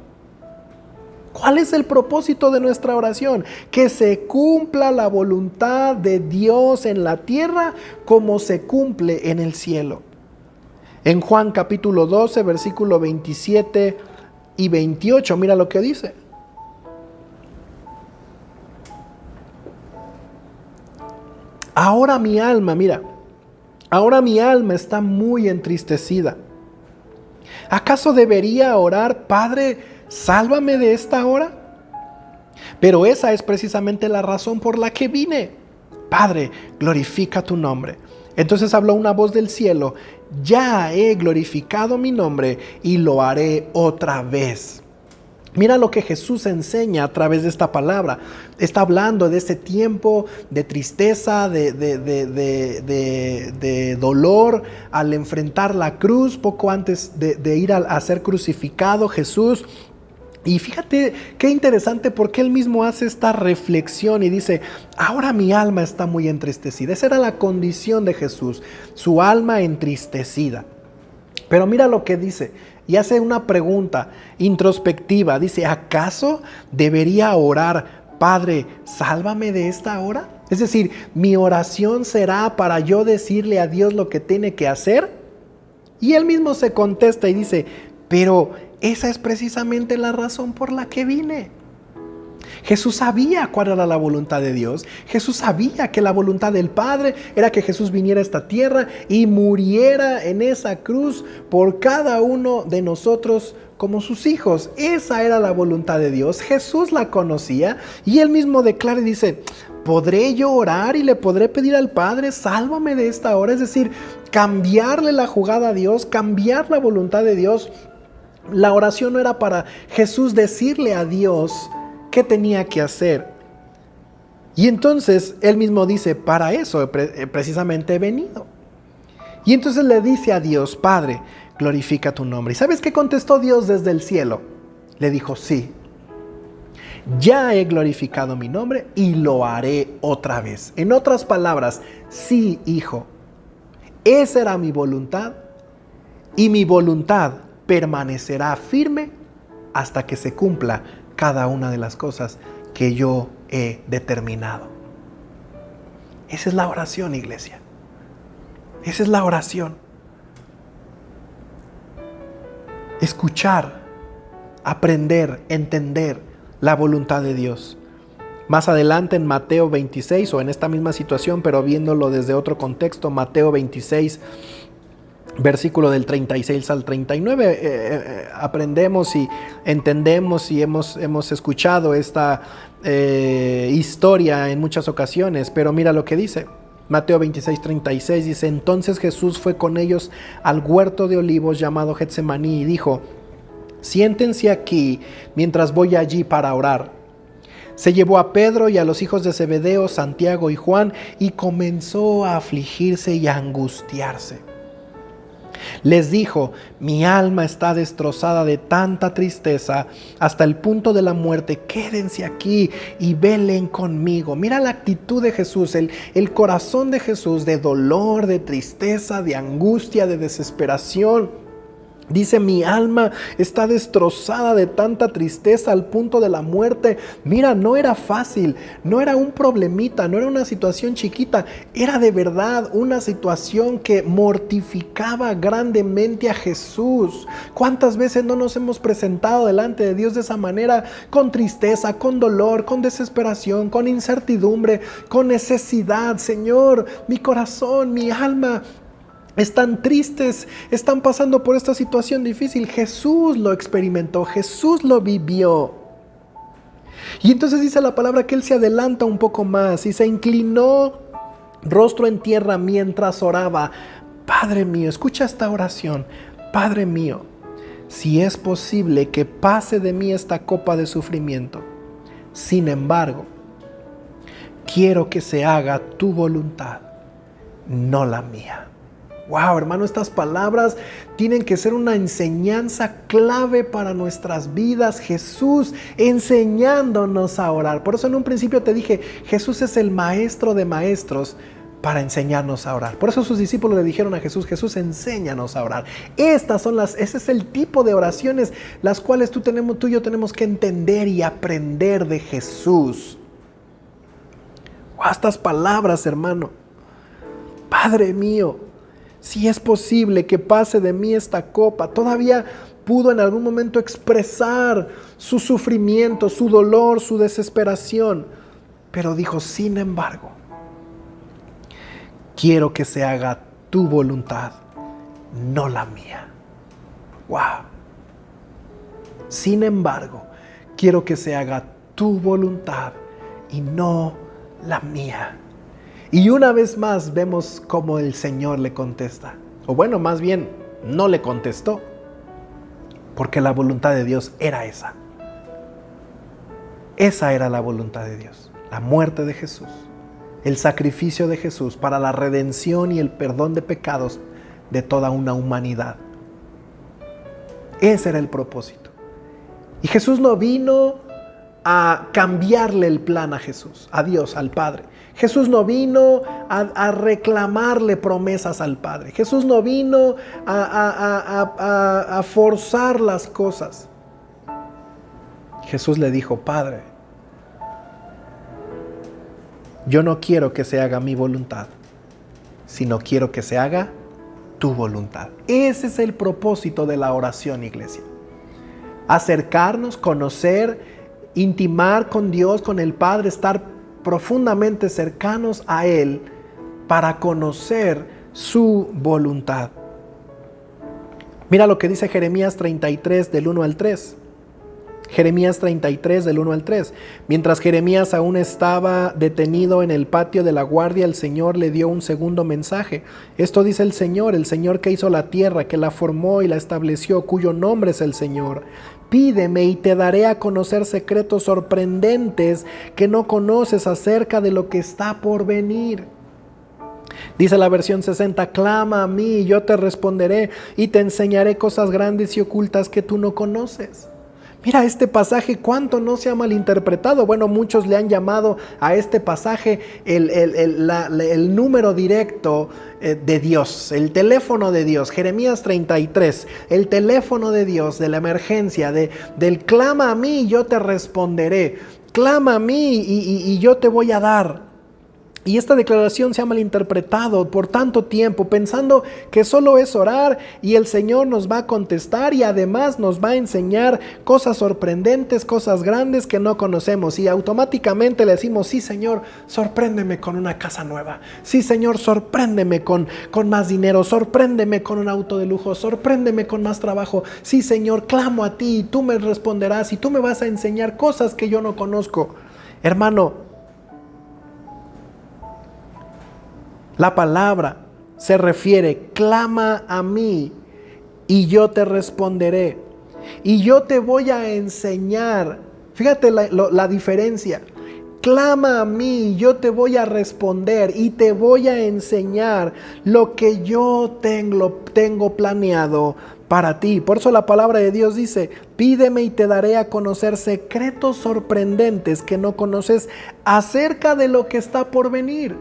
¿Cuál es el propósito de nuestra oración? Que se cumpla la voluntad de Dios en la tierra como se cumple en el cielo. En Juan capítulo 12, versículo 27 y 28, mira lo que dice. Ahora mi alma está muy entristecida. ¿Acaso debería orar: Padre, sálvame de esta hora? Pero esa es precisamente la razón por la que vine. Padre, glorifica tu nombre. Entonces habló una voz del cielo: ya he glorificado mi nombre y lo haré otra vez. Mira lo que Jesús enseña a través de esta palabra. Está hablando de ese tiempo de tristeza, de dolor al enfrentar la cruz, poco antes de ir a ser crucificado Jesús. Y fíjate qué interesante, porque él mismo hace esta reflexión y dice: ahora mi alma está muy entristecida. Esa era la condición de Jesús, su alma entristecida. Pero mira lo que dice, y hace una pregunta introspectiva. Dice: ¿acaso debería orar: Padre, sálvame de esta hora? Es decir, ¿mi oración será para yo decirle a Dios lo que tiene que hacer? Y él mismo se contesta y dice: pero esa es precisamente la razón por la que vine. Jesús sabía cuál era la voluntad de Dios. Jesús sabía que la voluntad del Padre era que Jesús viniera a esta tierra y muriera en esa cruz por cada uno de nosotros como sus hijos. Esa era la voluntad de Dios. Jesús la conocía y él mismo declara y dice: ¿podré yo orar y le podré pedir al Padre, sálvame de esta hora? Es decir, cambiarle la jugada a Dios, cambiar la voluntad de Dios. La oración no era para Jesús decirle a Dios qué tenía que hacer. Y entonces él mismo dice: para eso precisamente he venido. Y entonces le dice a Dios: Padre, glorifica tu nombre. ¿Y sabes qué contestó Dios desde el cielo? Le dijo: sí, ya he glorificado mi nombre y lo haré otra vez. En otras palabras, sí, hijo, esa era mi voluntad y mi voluntad permanecerá firme hasta que se cumpla cada una de las cosas que yo he determinado. Esa es la oración, iglesia. Esa es la oración. Escuchar, aprender, entender la voluntad de Dios. Más adelante en Mateo 26, o en esta misma situación, pero viéndolo desde otro contexto, Mateo 26, versículo del 36 al 39, aprendemos y entendemos y hemos escuchado esta historia en muchas ocasiones, pero mira lo que dice. Mateo 26, 36 dice: entonces Jesús fue con ellos al huerto de olivos llamado Getsemaní y dijo: siéntense aquí mientras voy allí para orar. Se llevó a Pedro y a los hijos de Zebedeo, Santiago y Juan, y comenzó a afligirse y a angustiarse. Les dijo: mi alma está destrozada de tanta tristeza hasta el punto de la muerte. Quédense aquí y velen conmigo. Mira la actitud de Jesús, el corazón de Jesús, de dolor, de tristeza, de angustia, de desesperación. Dice: mi alma está destrozada de tanta tristeza al punto de la muerte. Mira, no era fácil, no era un problemita, no era una situación chiquita. Era de verdad una situación que mortificaba grandemente a Jesús. ¿Cuántas veces no nos hemos presentado delante de Dios de esa manera? Con tristeza, con dolor, con desesperación, con incertidumbre, con necesidad. Señor, mi corazón, mi alma están tristes, están pasando por esta situación difícil. Jesús lo experimentó, Jesús lo vivió. Y entonces dice la palabra que Él se adelanta un poco más y se inclinó rostro en tierra mientras oraba. Padre mío, escucha esta oración. Padre mío, si es posible que pase de mí esta copa de sufrimiento, sin embargo, quiero que se haga tu voluntad, no la mía. Wow, hermano, estas palabras tienen que ser una enseñanza clave para nuestras vidas. Jesús enseñándonos a orar. Por eso en un principio te dije, Jesús es el maestro de maestros para enseñarnos a orar. Por eso sus discípulos le dijeron a Jesús: Jesús, enséñanos a orar. Ese es el tipo de oraciones las cuales tú y yo tenemos que entender y aprender de Jesús. Wow, estas palabras, hermano. Padre mío, si es posible que pase de mí esta copa. Todavía pudo en algún momento expresar su sufrimiento, su dolor, su desesperación. Pero dijo: sin embargo, quiero que se haga tu voluntad, no la mía. Wow. Sin embargo, quiero que se haga tu voluntad y no la mía. Y una vez más vemos cómo el Señor le contesta. O bueno, más bien, no le contestó. Porque la voluntad de Dios era esa. Esa era la voluntad de Dios. La muerte de Jesús. El sacrificio de Jesús para la redención y el perdón de pecados de toda una humanidad. Ese era el propósito. Y Jesús no vino a cambiarle el plan a Dios, al Padre. Jesús no vino a reclamarle promesas al Padre. Jesús no vino a forzar las cosas. Jesús le dijo: Padre, yo no quiero que se haga mi voluntad, sino quiero que se haga tu voluntad. Ese es el propósito de la oración, iglesia. Acercarnos, conocer intimar con Dios, con el Padre, estar profundamente cercanos a Él para conocer su voluntad. Mira lo que dice Jeremías 33 del 1 al 3. Jeremías 33 del 1 al 3. Mientras Jeremías aún estaba detenido en el patio de la guardia, el Señor le dio un segundo mensaje. Esto dice el Señor que hizo la tierra, que la formó y la estableció, cuyo nombre es el Señor. Pídeme y te daré a conocer secretos sorprendentes que no conoces acerca de lo que está por venir. Dice la versión 60, clama a mí y yo te responderé y te enseñaré cosas grandes y ocultas que tú no conoces. Mira este pasaje, cuánto no se ha malinterpretado. Bueno, muchos le han llamado a este pasaje el número directo de Dios, el teléfono de Dios. Jeremías 33, el teléfono de Dios, de la emergencia, del clama a mí y yo te responderé. Clama a mí y yo te voy a dar. Y esta declaración se ha malinterpretado por tanto tiempo, pensando que solo es orar y el Señor nos va a contestar y además nos va a enseñar cosas sorprendentes, cosas grandes que no conocemos. Y automáticamente le decimos, sí Señor, sorpréndeme con una casa nueva. Sí Señor, sorpréndeme con más dinero. Sorpréndeme con un auto de lujo. Sorpréndeme con más trabajo. Sí Señor, clamo a ti y tú me responderás y tú me vas a enseñar cosas que yo no conozco. Hermano, la palabra se refiere, clama a mí y yo te responderé. Y yo te voy a enseñar. Fíjate la diferencia. Clama a mí y yo te voy a responder y te voy a enseñar lo que yo tengo planeado para ti. Por eso la palabra de Dios dice, pídeme y te daré a conocer secretos sorprendentes que no conoces acerca de lo que está por venir.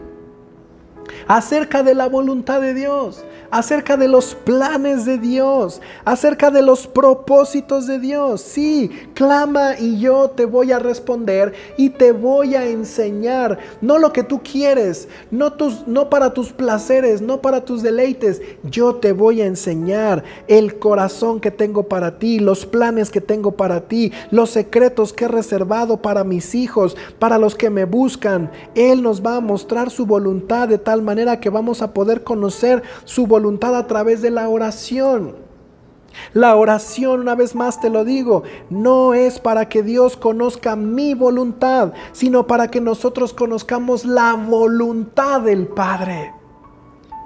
Acerca de la voluntad de Dios, acerca de los planes de Dios, acerca de los propósitos de Dios. Sí, clama y yo te voy a responder y te voy a enseñar, no lo que tú quieres, no para tus placeres, no para tus deleites. Yo te voy a enseñar el corazón que tengo para ti, los planes que tengo para ti, los secretos que he reservado para mis hijos, para los que me buscan. Él nos va a mostrar su voluntad de tal manera que vamos a poder conocer su voluntad a través de la oración. La oración, una vez más te lo digo, no es para que Dios conozca mi voluntad, sino para que nosotros conozcamos la voluntad del Padre.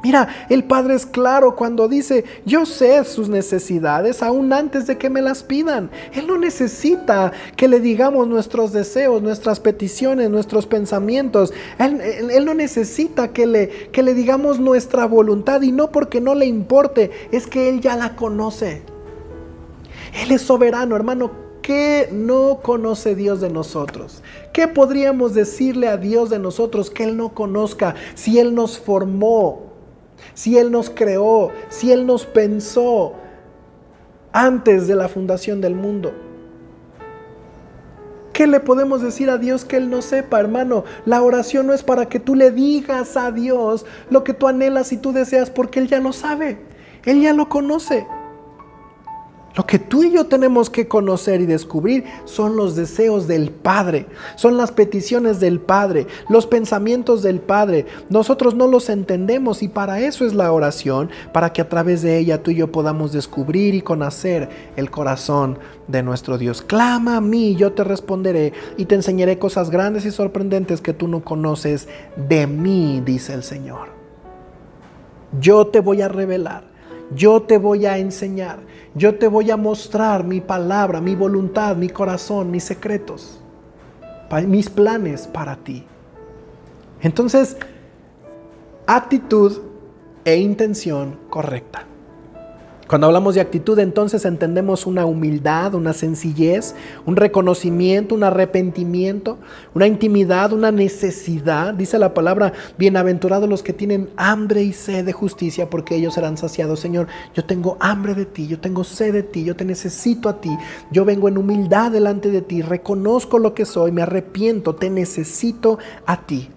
Mira, el Padre es claro cuando dice, yo sé sus necesidades aún antes de que me las pidan. Él no necesita que le digamos nuestros deseos, nuestras peticiones, nuestros pensamientos. Él no necesita que le digamos nuestra voluntad, y no porque no le importe, es que Él ya la conoce. Él es soberano, hermano. ¿Qué no conoce Dios de nosotros? ¿Qué podríamos decirle a Dios de nosotros que Él no conozca si Él nos formó? Si Él nos creó, si Él nos pensó antes de la fundación del mundo. ¿Qué le podemos decir a Dios que Él no sepa, hermano? La oración no es para que tú le digas a Dios lo que tú anhelas y tú deseas, porque Él ya lo sabe, Él ya lo conoce. Lo que tú y yo tenemos que conocer y descubrir son los deseos del Padre, son las peticiones del Padre, los pensamientos del Padre. Nosotros no los entendemos y para eso es la oración, para que a través de ella tú y yo podamos descubrir y conocer el corazón de nuestro Dios. Clama a mí y yo te responderé y te enseñaré cosas grandes y sorprendentes que tú no conoces de mí, dice el Señor. Yo te voy a revelar. Yo te voy a enseñar, yo te voy a mostrar mi palabra, mi voluntad, mi corazón, mis secretos, mis planes para ti. Entonces, actitud e intención correcta. Cuando hablamos de actitud, entonces entendemos una humildad, una sencillez, un reconocimiento, un arrepentimiento, una intimidad, una necesidad. Dice la palabra, bienaventurados los que tienen hambre y sed de justicia, porque ellos serán saciados. Señor, yo tengo hambre de ti, yo tengo sed de ti, yo te necesito a ti. Yo vengo en humildad delante de ti, reconozco lo que soy, me arrepiento, te necesito a ti.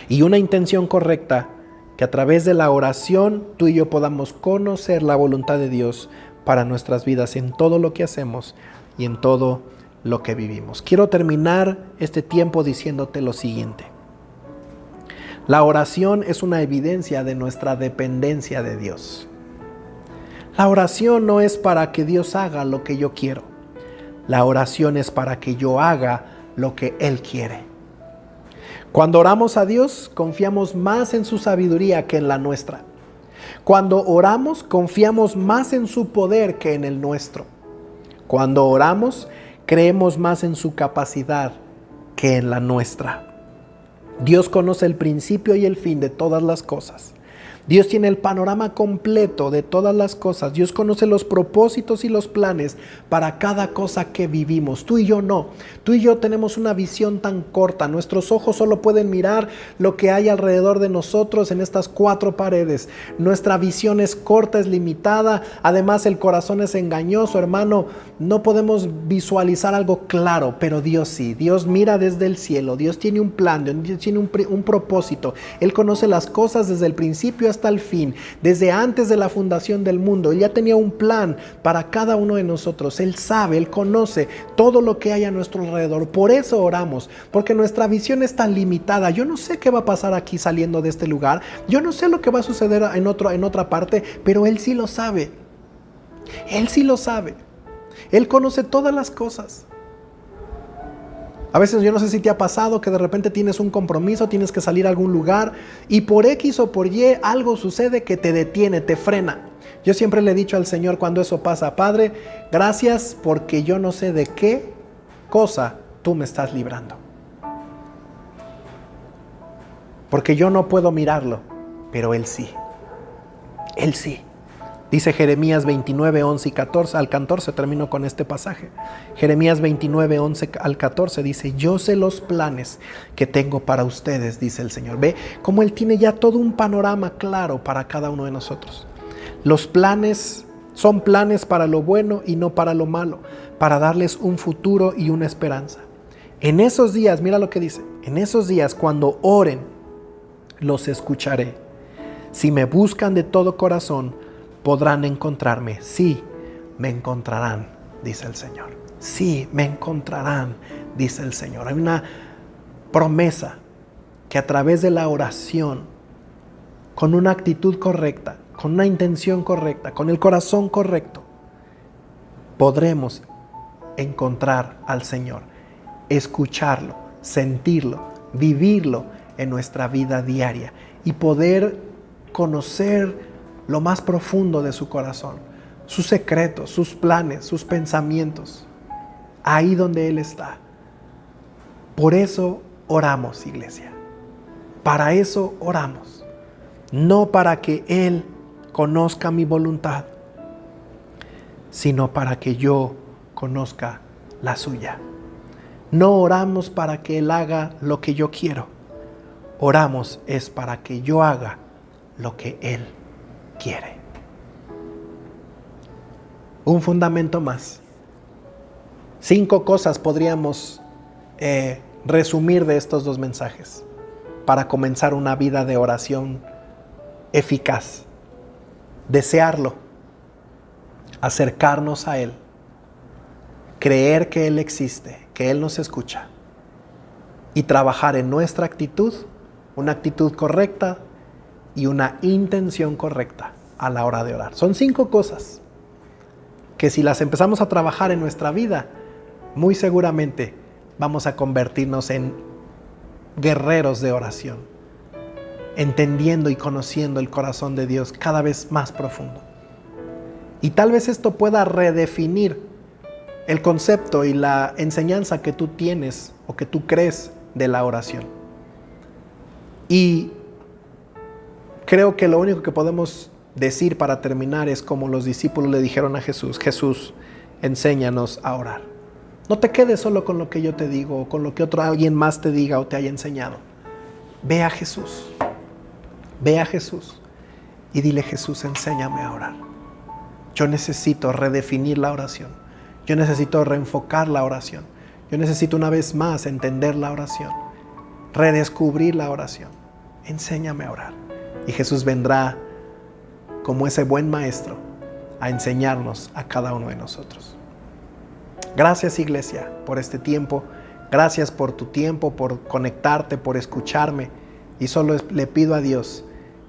Y una intención correcta, que a través de la oración tú y yo podamos conocer la voluntad de Dios para nuestras vidas en todo lo que hacemos y en todo lo que vivimos. Quiero terminar este tiempo diciéndote lo siguiente. La oración es una evidencia de nuestra dependencia de Dios. La oración no es para que Dios haga lo que yo quiero. La oración es para que yo haga lo que Él quiere. Cuando oramos a Dios, confiamos más en su sabiduría que en la nuestra. Cuando oramos, confiamos más en su poder que en el nuestro. Cuando oramos, creemos más en su capacidad que en la nuestra. Dios conoce el principio y el fin de todas las cosas. Dios tiene el panorama completo de todas las cosas. Dios conoce los propósitos y los planes para cada cosa que vivimos. Tú y yo no. Tú y yo tenemos una visión tan corta. Nuestros ojos solo pueden mirar lo que hay alrededor de nosotros en estas 4 paredes. Nuestra visión es corta, es limitada. Además, el corazón es engañoso, hermano. No podemos visualizar algo claro, pero Dios sí. Dios mira desde el cielo. Dios tiene un plan, Dios tiene un propósito. Él conoce las cosas desde el principio hasta el fin, desde antes de la fundación del mundo. Él ya tenía un plan para cada uno de nosotros. Él sabe, Él conoce todo lo que hay a nuestro alrededor. Por eso oramos, porque nuestra visión es tan limitada. Yo no sé qué va a pasar aquí saliendo de este lugar. Yo no sé lo que va a suceder en otra parte, pero Él sí lo sabe. Él sí lo sabe. Él conoce todas las cosas. A veces yo no sé si te ha pasado que de repente tienes un compromiso, tienes que salir a algún lugar y por X o por Y algo sucede que te detiene, te frena. Yo siempre le he dicho al Señor cuando eso pasa: Padre, gracias porque yo no sé de qué cosa tú me estás librando. Porque yo no puedo mirarlo, pero Él sí. Él sí. Dice Jeremías 29, 11 y 14, al 14 termino con este pasaje. Jeremías 29, 11 al 14 dice: yo sé los planes que tengo para ustedes, dice el Señor. Ve cómo Él tiene ya todo un panorama claro para cada uno de nosotros. Los planes son planes para lo bueno y no para lo malo, para darles un futuro y una esperanza. En esos días, mira lo que dice, en esos días cuando oren, los escucharé. Si me buscan de todo corazón, podrán encontrarme. Sí, me encontrarán, dice el Señor. Sí, me encontrarán, dice el Señor. Hay una promesa que a través de la oración, con una actitud correcta, con una intención correcta, con el corazón correcto, podremos encontrar al Señor, escucharlo, sentirlo, vivirlo en nuestra vida diaria y poder conocer lo más profundo de su corazón, sus secretos, sus planes, sus pensamientos, ahí donde Él está. Por eso oramos, iglesia. Para eso oramos. No para que Él conozca mi voluntad, sino para que yo conozca la suya. No oramos para que Él haga lo que yo quiero. Oramos es para que yo haga lo que Él quiere. Un fundamento más. 5 cosas podríamos resumir de estos 2 mensajes para comenzar una vida de oración eficaz. Desearlo, acercarnos a Él, creer que Él existe, que Él nos escucha y trabajar en nuestra actitud, una actitud correcta y una intención correcta a la hora de orar. Son 5 cosas que si las empezamos a trabajar en nuestra vida, muy seguramente vamos a convertirnos en guerreros de oración, entendiendo y conociendo el corazón de Dios cada vez más profundo. Y tal vez esto pueda redefinir el concepto y la enseñanza que tú tienes o que tú crees de la oración. Y creo que lo único que podemos decir para terminar es como los discípulos le dijeron a Jesús: Jesús, enséñanos a orar. No te quedes solo con lo que yo te digo o con lo que alguien más te diga o te haya enseñado. Ve a Jesús. Ve a Jesús y dile: Jesús, enséñame a orar. Yo necesito redefinir la oración. Yo necesito reenfocar la oración. Yo necesito una vez más entender la oración, redescubrir la oración. Enséñame a orar. Y Jesús vendrá como ese buen maestro a enseñarnos a cada uno de nosotros. Gracias, iglesia, por este tiempo. Gracias por tu tiempo, por conectarte, por escucharme. Y solo le pido a Dios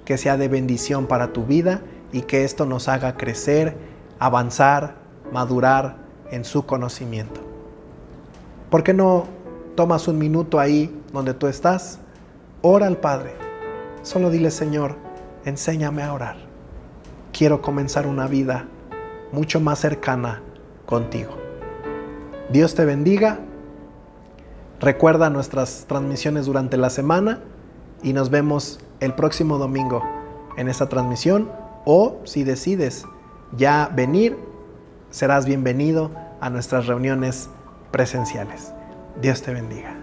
que sea de bendición para tu vida y que esto nos haga crecer, avanzar, madurar en su conocimiento. ¿Por qué no tomas un minuto ahí donde tú estás? Ora al Padre. Solo dile: Señor, enséñame a orar. Quiero comenzar una vida mucho más cercana contigo. Dios te bendiga. Recuerda nuestras transmisiones durante la semana y nos vemos el próximo domingo en esta transmisión, o si decides ya venir, serás bienvenido a nuestras reuniones presenciales. Dios te bendiga.